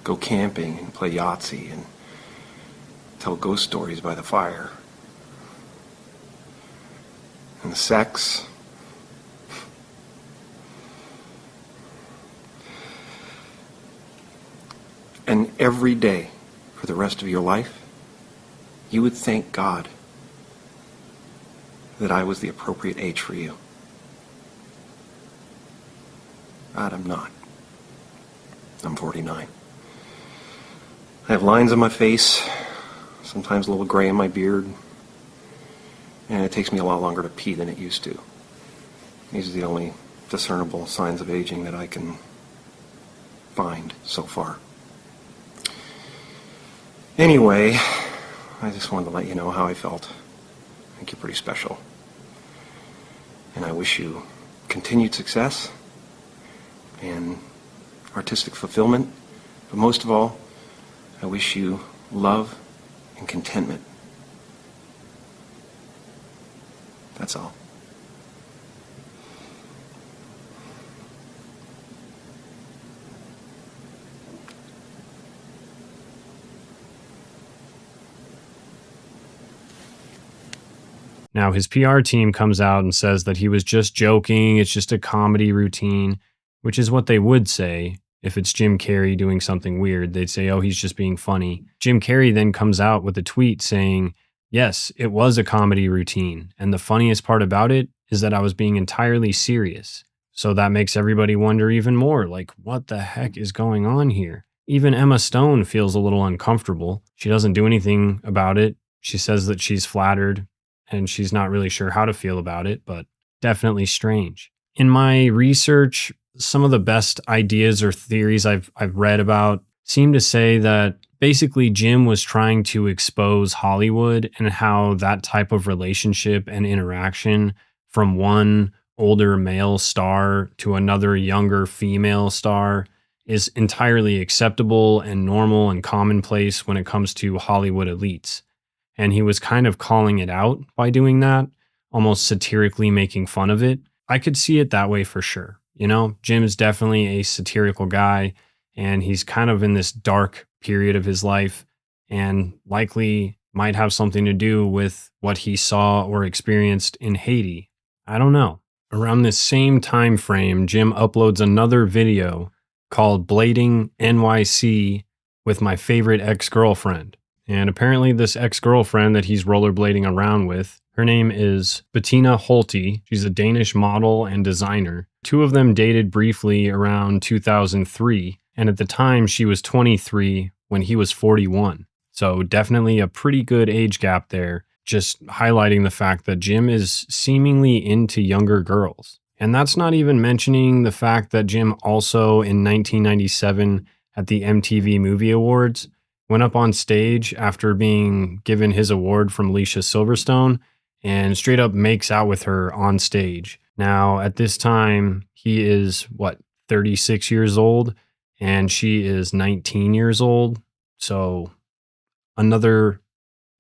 go camping and play Yahtzee and tell ghost stories by the fire. And the sex. And every day for the rest of your life, you would thank God that I was the appropriate age for you. God, I'm not. I'm 49. I have lines on my face, sometimes a little gray in my beard, and it takes me a lot longer to pee than it used to. These are the only discernible signs of aging that I can find so far. Anyway, I just wanted to let you know how I felt. I think you're pretty special. And I wish you continued success and artistic fulfillment. But most of all, I wish you love and contentment. That's all. Now, his PR team comes out and says that he was just joking, it's just a comedy routine, which is what they would say if it's Jim Carrey doing something weird. They'd say, oh, he's just being funny. Jim Carrey then comes out with a tweet saying, yes, it was a comedy routine, and the funniest part about it is that I was being entirely serious. So that makes everybody wonder even more, like, what the heck is going on here? Even Emma Stone feels a little uncomfortable. She doesn't do anything about it. She says that she's flattered, and she's not really sure how to feel about it, but definitely strange. In my research, some of the best ideas or theories I've read about seem to say that basically Jim was trying to expose Hollywood and how that type of relationship and interaction from one older male star to another younger female star is entirely acceptable and normal and commonplace when it comes to Hollywood elites. And he was kind of calling it out by doing that, almost satirically making fun of it. I could see it that way for sure. You know, Jim is definitely a satirical guy, and he's kind of in this dark period of his life, and likely might have something to do with what he saw or experienced in Haiti. I don't know. Around this same time frame, Jim uploads another video called Blading NYC with my favorite ex-girlfriend. And apparently this ex-girlfriend that he's rollerblading around with, her name is Bettina Holte. She's a Danish model and designer. Two of them dated briefly around 2003, and at the time she was 23 when he was 41. So definitely a pretty good age gap there, just highlighting the fact that Jim is seemingly into younger girls. And that's not even mentioning the fact that Jim also in 1997 at the MTV Movie Awards went up on stage after being given his award from Alicia Silverstone and straight up makes out with her on stage. Now, at this time, he is, 36 years old, and she is 19 years old. So, another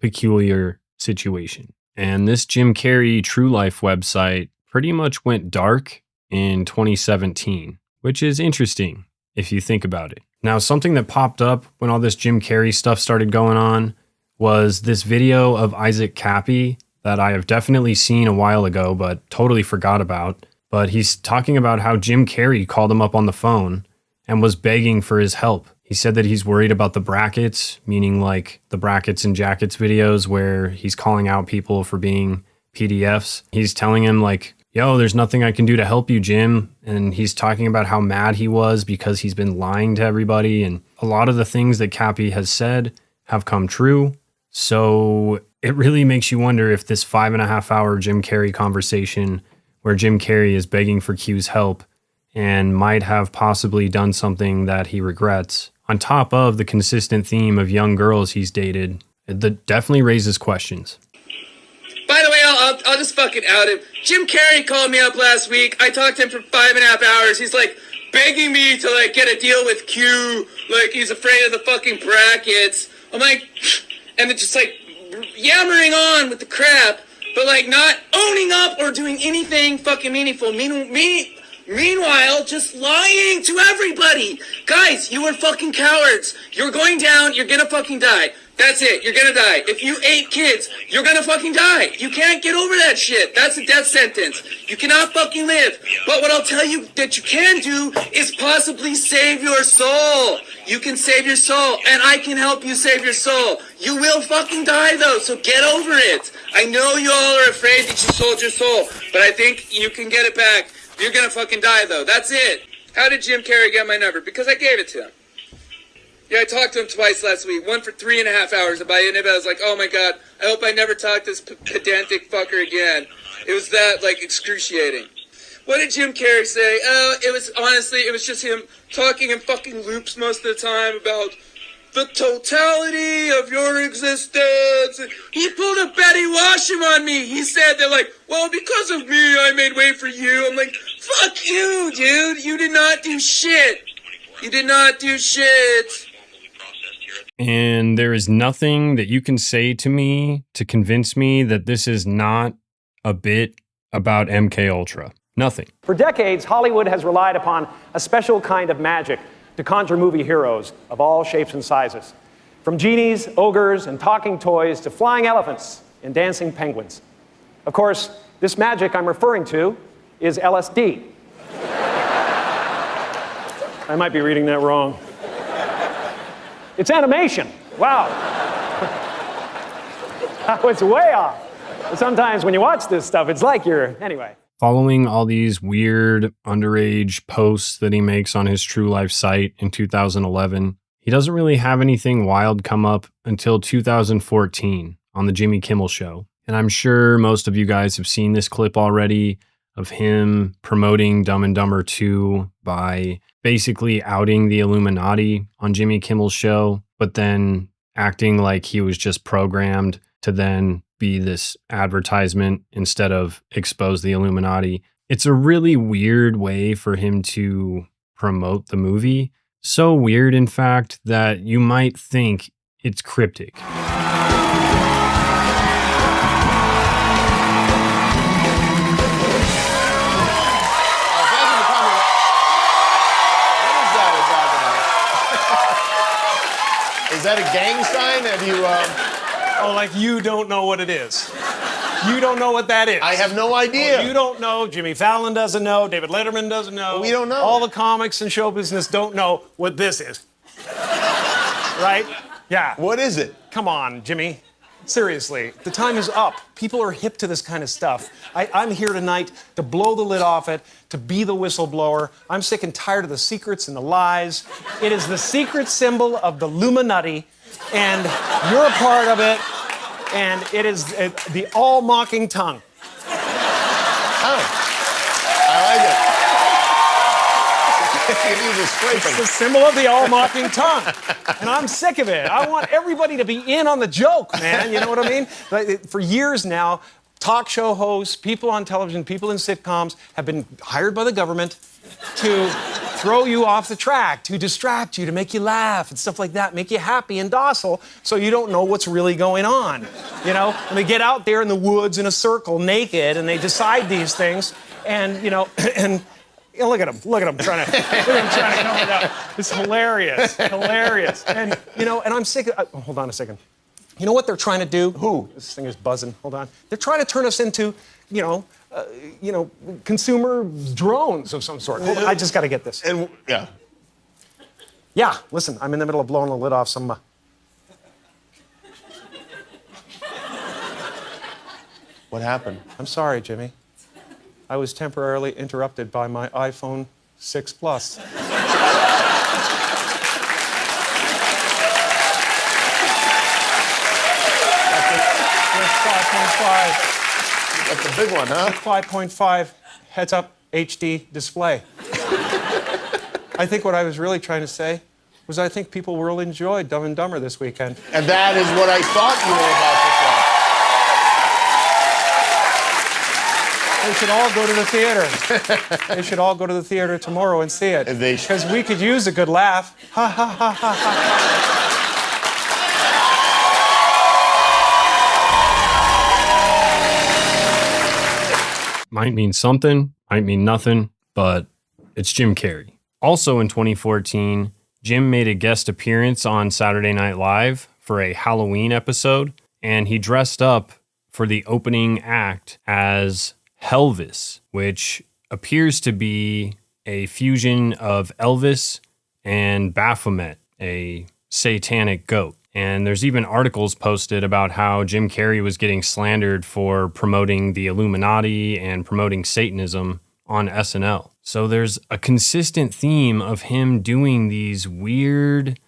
peculiar situation. And this Jim Carrey True Life website pretty much went dark in 2017, which is interesting if you think about it. Now, something that popped up when all this Jim Carrey stuff started going on was this video of Isaac Cappy that I have definitely seen a while ago, but totally forgot about. But he's talking about how Jim Carrey called him up on the phone and was begging for his help. He said that he's worried about the brackets, meaning like the brackets and jackets videos where he's calling out people for being PDFs. He's telling him like, yo, there's nothing I can do to help you, Jim. And he's talking about how mad he was because he's been lying to everybody. And a lot of the things that Cappy has said have come true. So it really makes you wonder if this 5.5-hour Jim Carrey conversation where Jim Carrey is begging for Q's help and might have possibly done something that he regrets, on top of the consistent theme of young girls he's dated, It definitely raises questions. By the way, I'll just fucking out him. Jim Carrey called me up last week. I talked to him for 5.5 hours. He's like begging me to like get a deal with Q. Like he's afraid of the fucking brackets. I'm like, and it's just like yammering on with the crap, but like not owning up or doing anything fucking meaningful. Meanwhile, just lying to everybody. Guys, you are fucking cowards. You're going down. You're gonna fucking die. That's it. You're gonna die. If you ate kids, you're gonna fucking die. You can't get over that shit. That's a death sentence. You cannot fucking live. But what I'll tell you that you can do is possibly save your soul. You can save your soul, and I can help you save your soul. You will fucking die, though, so get over it. I know you all are afraid that you sold your soul, but I think you can get it back. You're gonna fucking die, though. That's it. How did Jim Carrey get my number? Because I gave it to him. Yeah, I talked to him twice last week. One for 3.5 hours. And by the end of it, I was like, oh my God, I hope I never talk to this pedantic fucker again. It was that, like, excruciating. What did Jim Carrey say? It was just him talking in fucking loops most of the time about the totality of your existence. He pulled a Betty Washam on me. He said that, like, well, because of me, I made way for you. I'm like, fuck you, dude. You did not do shit. You did not do shit. And there is nothing that you can say to me to convince me that this is not a bit about MK Ultra. Nothing. For decades, Hollywood has relied upon a special kind of magic to conjure movie heroes of all shapes and sizes. From genies, ogres, and talking toys to flying elephants and dancing penguins. Of course, this magic I'm referring to is LSD. I might be reading that wrong. It's animation. Wow. I was way off. Sometimes when you watch this stuff, it's like anyway. Following all these weird underage posts that he makes on his True Life site in 2011, he doesn't really have anything wild come up until 2014 on the Jimmy Kimmel Show. And I'm sure most of you guys have seen this clip already of him promoting Dumb and Dumber 2 by basically outing the Illuminati on Jimmy Kimmel's show, but then acting like he was just programmed to then be this advertisement instead of expose the Illuminati. It's a really weird way for him to promote the movie. So weird, in fact, that you might think it's cryptic. Is that a gang sign? Have you, Oh, like you don't know what it is. You don't know what that is. I have no idea. You don't know. Jimmy Fallon doesn't know. David Letterman doesn't know. We don't know. All the comics and show business don't know what this is. Right? Yeah. What is it? Come on, Jimmy. Seriously, the time is up. People are hip to this kind of stuff. I'm here tonight to blow the lid off it, to be the whistleblower. I'm sick and tired of the secrets and the lies. It is the secret symbol of the Illuminati, and you're a part of it, and it is the all-mocking tongue. Oh, I like it. It's the symbol of the all-mocking tongue. And I'm sick of it. I want everybody to be in on the joke, man. You know what I mean? For years now, talk show hosts, people on television, people in sitcoms have been hired by the government to throw you off the track, to distract you, to make you laugh and stuff like that, make you happy and docile so you don't know what's really going on. You know? And they get out there in the woods in a circle naked and they decide these things and, you know, and... You know, look at him trying to come it out. It's hilarious. And, you know, and I'm sick of, hold on a second. You know what they're trying to do? Who? This thing is buzzing. Hold on. They're trying to turn us into, you know, consumer drones of some sort. Hold on, I just got to get this. And, yeah. Yeah, listen, I'm in the middle of blowing the lid off some... What happened? I'm sorry, Jimmy. I was temporarily interrupted by my iPhone 6 Plus. That's the big one, huh? 5.5 heads-up HD display. I think what I was really trying to say was I think people really enjoyed Dumb and Dumber this weekend. And that is what I thought you were about to say. They should all go to the theater. They should all go to the theater tomorrow and see it. Because we could use a good laugh. Ha, ha, ha, ha, ha. Might mean something, might mean nothing, but it's Jim Carrey. Also in 2014, Jim made a guest appearance on Saturday Night Live for a Halloween episode, and he dressed up for the opening act as Helvis, which appears to be a fusion of Elvis and Baphomet, a satanic goat. And there's even articles posted about how Jim Carrey was getting slandered for promoting the Illuminati and promoting Satanism on SNL. So there's a consistent theme of him doing these weird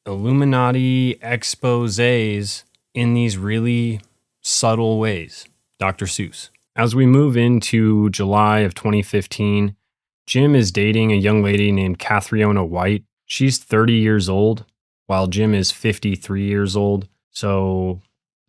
Illuminati exposés in these really subtle ways. Dr. Seuss. As we move into July of 2015, Jim is dating a young lady named Catriona White. She's 30 years old, while Jim is 53 years old. So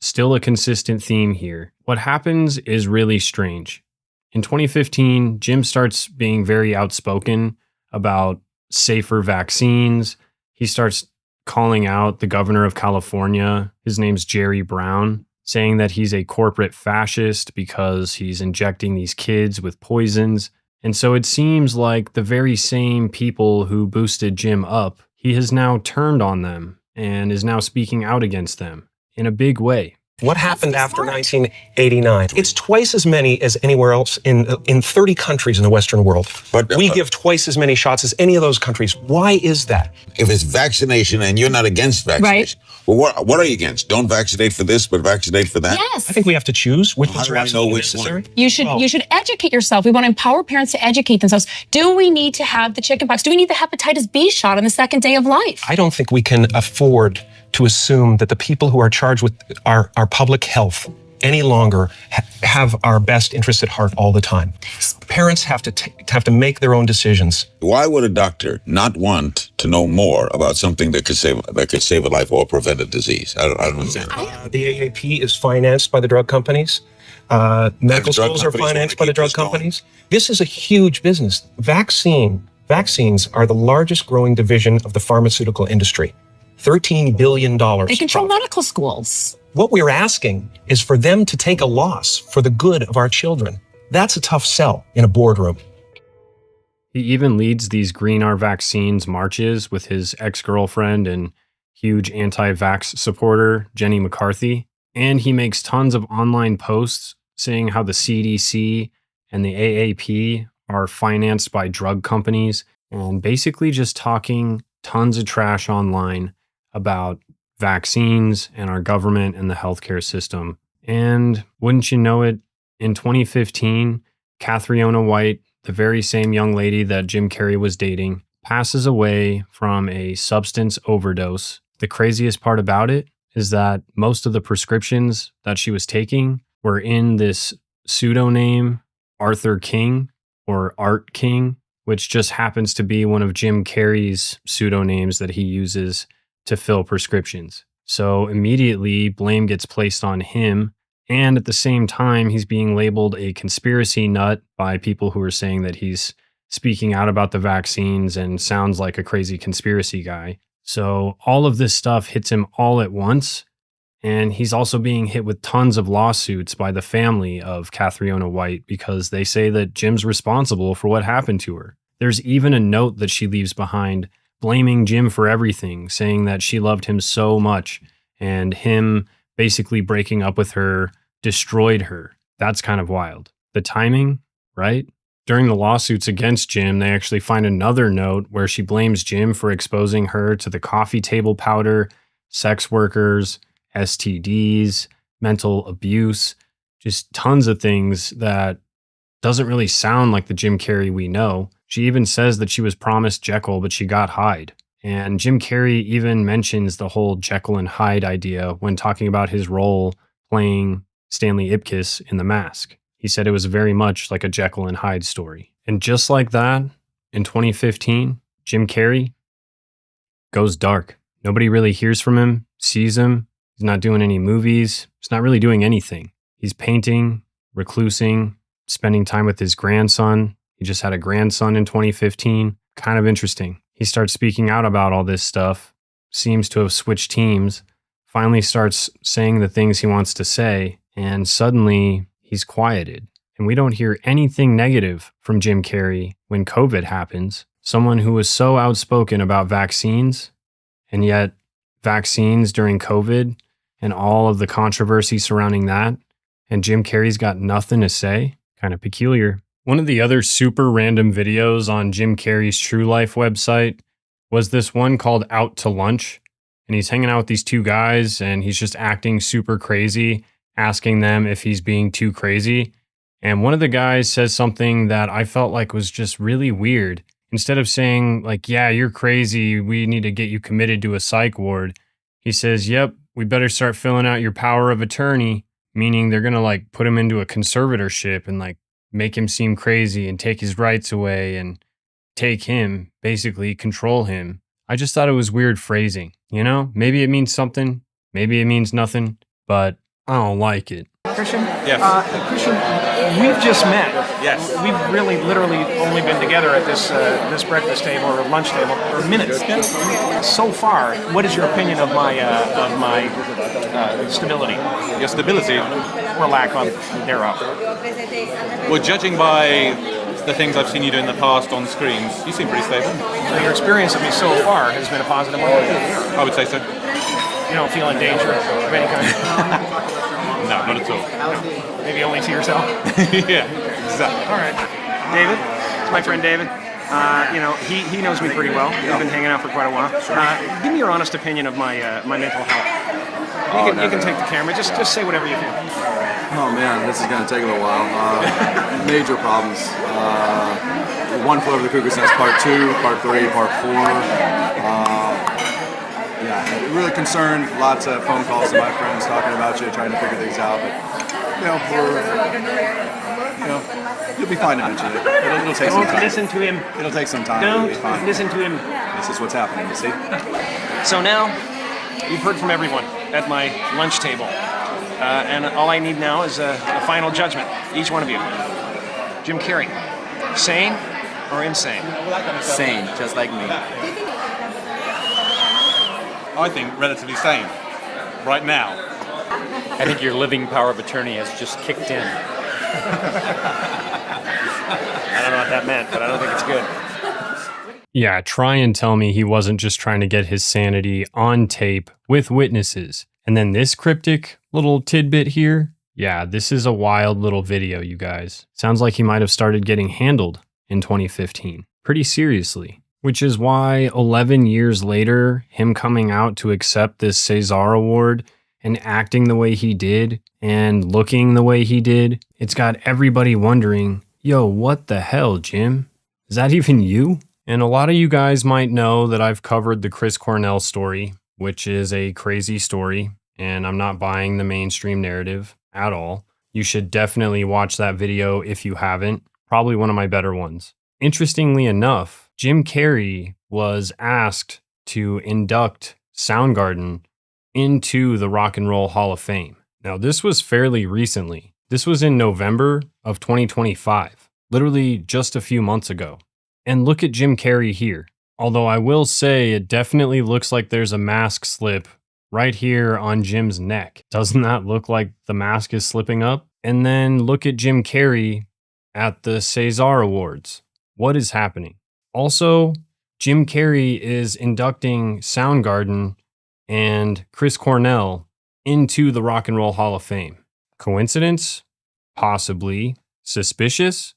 still a consistent theme here. What happens is really strange. In 2015, Jim starts being very outspoken about safer vaccines. He starts calling out the governor of California. His name's Jerry Brown, saying that he's a corporate fascist because he's injecting these kids with poisons. And so it seems like the very same people who boosted Jim up, he has now turned on them and is now speaking out against them in a big way. What happened after 1989? It's twice as many as anywhere else in 30 countries in the Western world. But we give twice as many shots as any of those countries. Why is that? If it's vaccination and you're not against vaccination, well, what are you against? Don't vaccinate for this, but vaccinate for that? Yes. I think we have to choose which ones are know absolutely which necessary. one? You should educate yourself. We want to empower parents to educate themselves. Do we need to have the chickenpox? Do we need the hepatitis B shot on the second day of life? I don't think we can afford to assume that the people who are charged with our public health any longer have our best interests at heart all the time. Parents have to make their own decisions. Why would a doctor not want to know more about something that could save a life or prevent a disease? I don't understand. The AAP is financed by the drug companies. Medical schools are financed by the drug companies. This is a huge business. Vaccines are the largest growing division of the pharmaceutical industry. $13 billion. They control medical schools. What we're asking is for them to take a loss for the good of our children. That's a tough sell in a boardroom. He even leads these Green Our Vaccines marches with his ex-girlfriend and huge anti-vax supporter, Jenny McCarthy. And he makes tons of online posts saying how the CDC and the AAP are financed by drug companies, and basically just talking tons of trash online about vaccines and our government and the healthcare system. And wouldn't you know it, in 2015, Catriona White, the very same young lady that Jim Carrey was dating, passes away from a substance overdose. The craziest part about it is that most of the prescriptions that she was taking were in this pseudonym Arthur King or Art King, which just happens to be one of Jim Carrey's pseudonyms that he uses to fill prescriptions. So immediately blame gets placed on him. And at the same time, he's being labeled a conspiracy nut by people who are saying that he's speaking out about the vaccines and sounds like a crazy conspiracy guy. So all of this stuff hits him all at once. And he's also being hit with tons of lawsuits by the family of Catriona White because they say that Jim's responsible for what happened to her. There's even a note that she leaves behind blaming Jim for everything, saying that she loved him so much and him basically breaking up with her destroyed her. That's kind of wild. The timing, right? During the lawsuits against Jim, they actually find another note where she blames Jim for exposing her to the coffee table powder, sex workers, STDs, mental abuse, just tons of things that doesn't really sound like the Jim Carrey we know. She even says that she was promised Jekyll, but she got Hyde. And Jim Carrey even mentions the whole Jekyll and Hyde idea when talking about his role playing Stanley Ipkiss in The Mask. He said it was very much like a Jekyll and Hyde story. And just like that, in 2015, Jim Carrey, goes dark. Nobody really hears from him, sees him. He's not doing any movies. He's not really doing anything. He's painting, reclusing, spending time with his grandson. He just had a grandson in 2015. Kind of interesting. He starts speaking out about all this stuff, seems to have switched teams, finally starts saying the things he wants to say, and suddenly he's quieted. And we don't hear anything negative from Jim Carrey when COVID happens. Someone who was so outspoken about vaccines, and yet vaccines during COVID and all of the controversy surrounding that, and Jim Carrey's got nothing to say. Kind of peculiar. One of the other super random videos on Jim Carrey's True Life website was this one called Out to Lunch. And he's hanging out with these two guys and he's just acting super crazy, asking them if he's being too crazy. And one of the guys says something that I felt like was just really weird. Instead of saying like, yeah, you're crazy, we need to get you committed to a psych ward, he says, yep, we better start filling out your power of attorney, meaning they're going to like put him into a conservatorship and like make him seem crazy and take his rights away and take him, basically control him. I just thought it was weird phrasing, you know? Maybe it means something, maybe it means nothing, but I don't like it. Christian? Yes. Christian, we've just met. Yes. We've really, literally only been together at this this breakfast table or lunch table for minutes. So far, what is your opinion of my stability? Your stability? Or lack of thereof. Well, judging by the things I've seen you do in the past on screens, you seem pretty stable. So your experience of me so far has been a positive one? I would say so. You don't feel in danger of any kind? No, not at all. No. Maybe only to yourself? Yeah, exactly. All right. David, it's my friend David. He knows me pretty well. We've been hanging out for quite a while. Give me your honest opinion of my mental health. You can take the camera. Just say whatever you feel. Oh man, this is going to take a little while. Major problems. One Flew Over the Cuckoo's Nest Part 2, Part 3, Part 4. Yeah, really concerned. Lots of phone calls to my friends talking about you, trying to figure things out. But you'll be fine eventually. It'll take some time. Don't listen to him. It'll take some time. Don't listen to him. This is what's happening. You see. So now you've heard from everyone at my lunch table. And all I need now is a final judgment. Each one of you. Jim Carrey, sane or insane? Sane, just like me. I think relatively sane. Right now. I think your living power of attorney has just kicked in. I don't know what that meant, but I don't think it's good. Yeah, try and tell me he wasn't just trying to get his sanity on tape with witnesses. And then this cryptic little tidbit here, yeah, this is a wild little video, you guys. Sounds like he might have started getting handled in 2015, pretty seriously. Which is why 11 years later, him coming out to accept this César Award and acting the way he did and looking the way he did, it's got everybody wondering, yo, what the hell, Jim? Is that even you? And a lot of you guys might know that I've covered the Chris Cornell story, which is a crazy story, and I'm not buying the mainstream narrative at all. You should definitely watch that video if you haven't. Probably one of my better ones. Interestingly enough, Jim Carrey was asked to induct Soundgarden into the Rock and Roll Hall of Fame. Now, this was fairly recently. This was in November of 2025, literally just a few months ago. And look at Jim Carrey here. Although I will say it definitely looks like there's a mask slip right here on Jim's neck. Doesn't that look like the mask is slipping up? And then look at Jim Carrey at the César Awards. What is happening? Also, Jim Carrey is inducting Soundgarden and Chris Cornell into the Rock and Roll Hall of Fame. Coincidence? Possibly. Suspicious?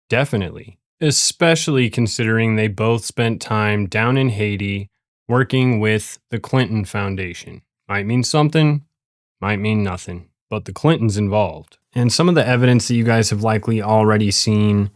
Definitely. Especially considering they both spent time down in Haiti working with the Clinton Foundation. Might mean something, might mean nothing, but the Clintons involved. And some of the evidence that you guys have likely already seen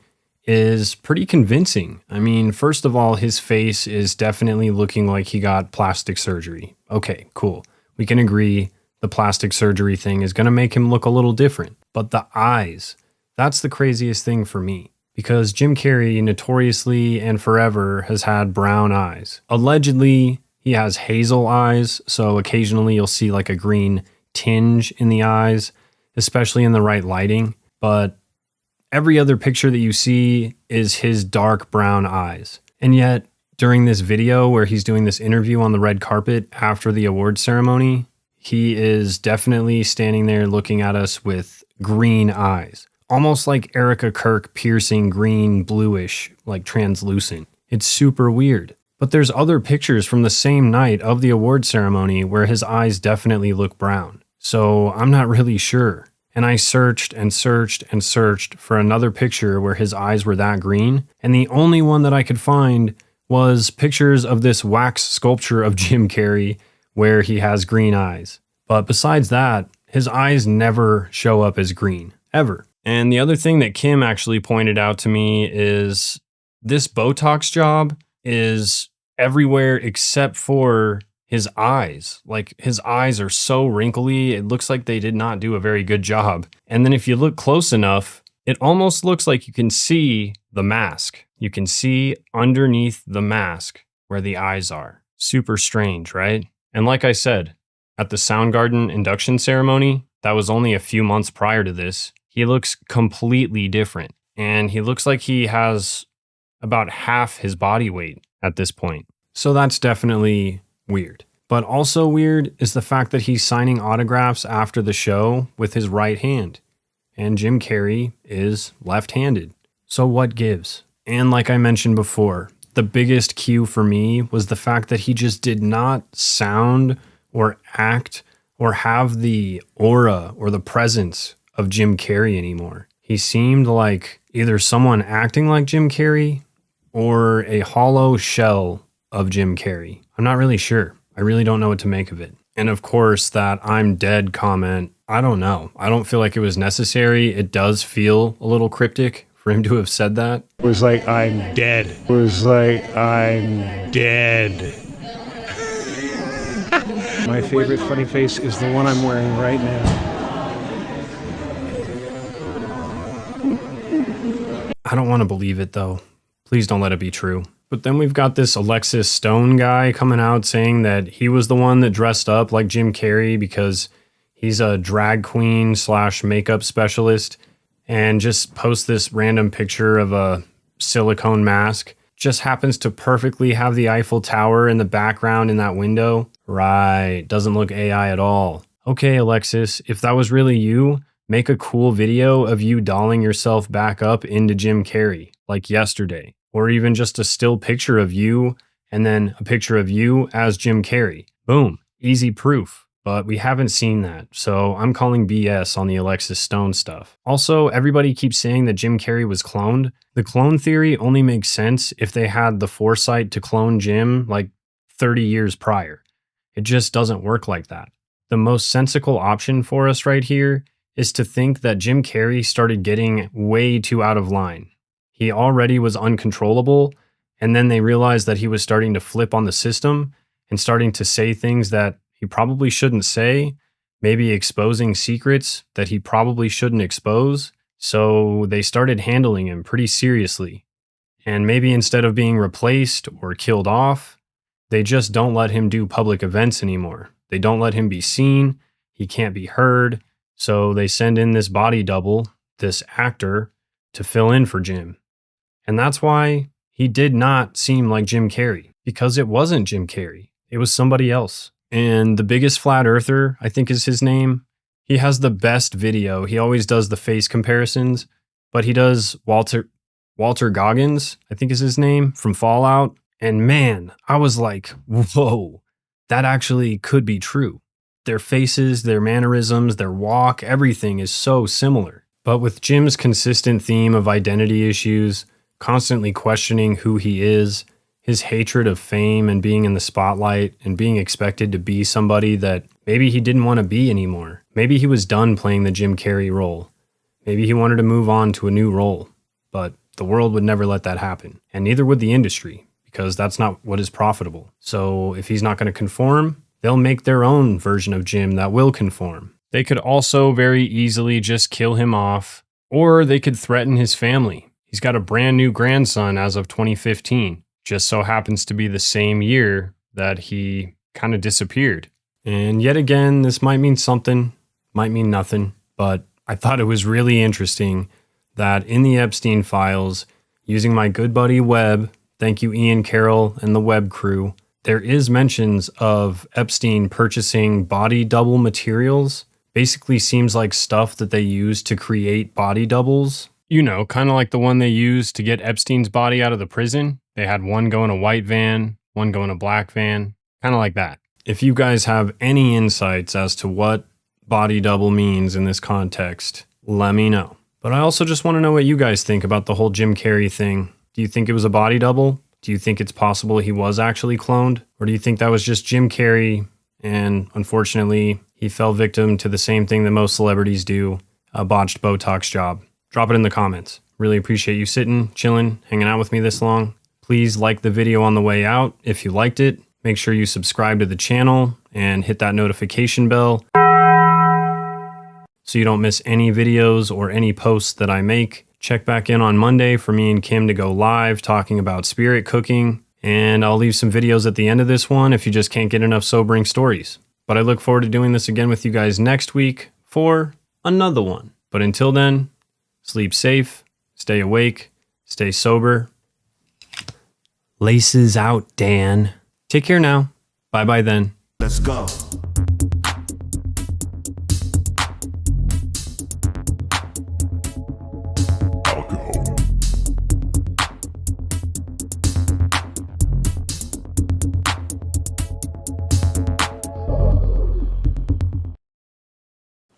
is pretty convincing. I mean, first of all, his face is definitely looking like he got plastic surgery. Okay, cool. We can agree the plastic surgery thing is going to make him look a little different. But the eyes, that's the craziest thing for me. Because Jim Carrey notoriously and forever has had brown eyes. Allegedly, He has hazel eyes, so occasionally you'll see like a green tinge in the eyes, especially in the right lighting. But every other picture that you see is his dark brown eyes. And yet, during this video where he's doing this interview on the red carpet after the award ceremony, he is definitely standing there looking at us with green eyes. Almost like Erica Kirk piercing green, bluish, like translucent. It's super weird. But there's other pictures from the same night of the award ceremony where his eyes definitely look brown. So I'm not really sure. And I searched and searched and searched for another picture where his eyes were that green. And the only one that I could find was pictures of this wax sculpture of Jim Carrey where he has green eyes. But besides that, his eyes never show up as green, ever. And the other thing that Kim actually pointed out to me is this Botox job is everywhere except for his eyes. Like, his eyes are so wrinkly, it looks like they did not do a very good job. And then if you look close enough, it almost looks like you can see the mask. You can see underneath the mask where the eyes are. Super strange, right? And like I said, at the Soundgarden induction ceremony, that was only a few months prior to this, he looks completely different. And he looks like he has about half his body weight at this point. So that's definitely weird. But also weird is the fact that he's signing autographs after the show with his right hand. And Jim Carrey is left-handed. So what gives? And like I mentioned before, the biggest cue for me was the fact that he just did not sound or act or have the aura or the presence of Jim Carrey anymore. He seemed like either someone acting like Jim Carrey or a hollow shell of Jim Carrey. I'm not really sure. I really don't know what to make of it. And of course, that "I'm dead" comment, I don't know. I don't feel like it was necessary. It does feel a little cryptic for him to have said that. It was like, I'm dead. It was like, I'm dead. My favorite funny face is the one I'm wearing right now. I don't want to believe it though. Please don't let it be true. But then we've got this Alexis Stone guy coming out saying that he was the one that dressed up like Jim Carrey because he's a drag queen / makeup specialist, and just posts this random picture of a silicone mask. Just happens to perfectly have the Eiffel Tower in the background in that window. Right, doesn't look AI at all. Okay, Alexis, if that was really you, make a cool video of you dolling yourself back up into Jim Carrey, like yesterday. Or even just a still picture of you and then a picture of you as Jim Carrey. Boom, easy proof. But we haven't seen that, so I'm calling BS on the Alexis Stone stuff. Also, everybody keeps saying that Jim Carrey was cloned. The clone theory only makes sense if they had the foresight to clone Jim like 30 years prior. It just doesn't work like that. The most sensical option for us right here is to think that Jim Carrey started getting way too out of line. He already was uncontrollable, and then they realized that he was starting to flip on the system and starting to say things that he probably shouldn't say, maybe exposing secrets that he probably shouldn't expose. So they started handling him pretty seriously. And maybe instead of being replaced or killed off, they just don't let him do public events anymore. They don't let him be seen. He can't be heard. So they send in this body double, this actor, to fill in for Jim. And that's why he did not seem like Jim Carrey, because it wasn't Jim Carrey. It was somebody else. And the biggest flat earther, I think is his name. He has the best video. He always does the face comparisons, but he does Walter Goggins, I think is his name, from Fallout. And man, I was like, whoa, that actually could be true. Their faces, their mannerisms, their walk, everything is so similar. But with Jim's consistent theme of identity issues, constantly questioning who he is, his hatred of fame and being in the spotlight and being expected to be somebody that maybe he didn't want to be anymore. Maybe he was done playing the Jim Carrey role. Maybe he wanted to move on to a new role. But the world would never let that happen. And neither would the industry, because that's not what is profitable. So if he's not going to conform, they'll make their own version of Jim that will conform. They could also very easily just kill him off, or they could threaten his family. He's got a brand new grandson as of 2015. Just so happens to be the same year that he kind of disappeared. And yet again, this might mean something, might mean nothing, but I thought it was really interesting that in the Epstein files, using my good buddy Webb, thank you Ian Carroll and the Webb crew, there is mentions of Epstein purchasing body double materials. Basically seems like stuff that they use to create body doubles. You know, kind of like the one they used to get Epstein's body out of the prison. They had one go in a white van, one go in a black van, kind of like that. If you guys have any insights as to what body double means in this context, let me know. But I also just want to know what you guys think about the whole Jim Carrey thing. Do you think it was a body double? Do you think it's possible he was actually cloned? Or do you think that was just Jim Carrey and unfortunately he fell victim to the same thing that most celebrities do, a botched Botox job? Drop it in the comments. Really appreciate you sitting, chilling, hanging out with me this long. Please like the video on the way out if you liked it. Make sure you subscribe to the channel and hit that notification bell so you don't miss any videos or any posts that I make. Check back in on Monday for me and Kim to go live talking about spirit cooking. And I'll leave some videos at the end of this one if you just can't get enough sobering stories. But I look forward to doing this again with you guys next week for another one. But until then, sleep safe, stay awake, stay sober. Laces out, Dan. Take care now. Bye-bye then. Let's go.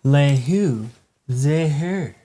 Les who? They her.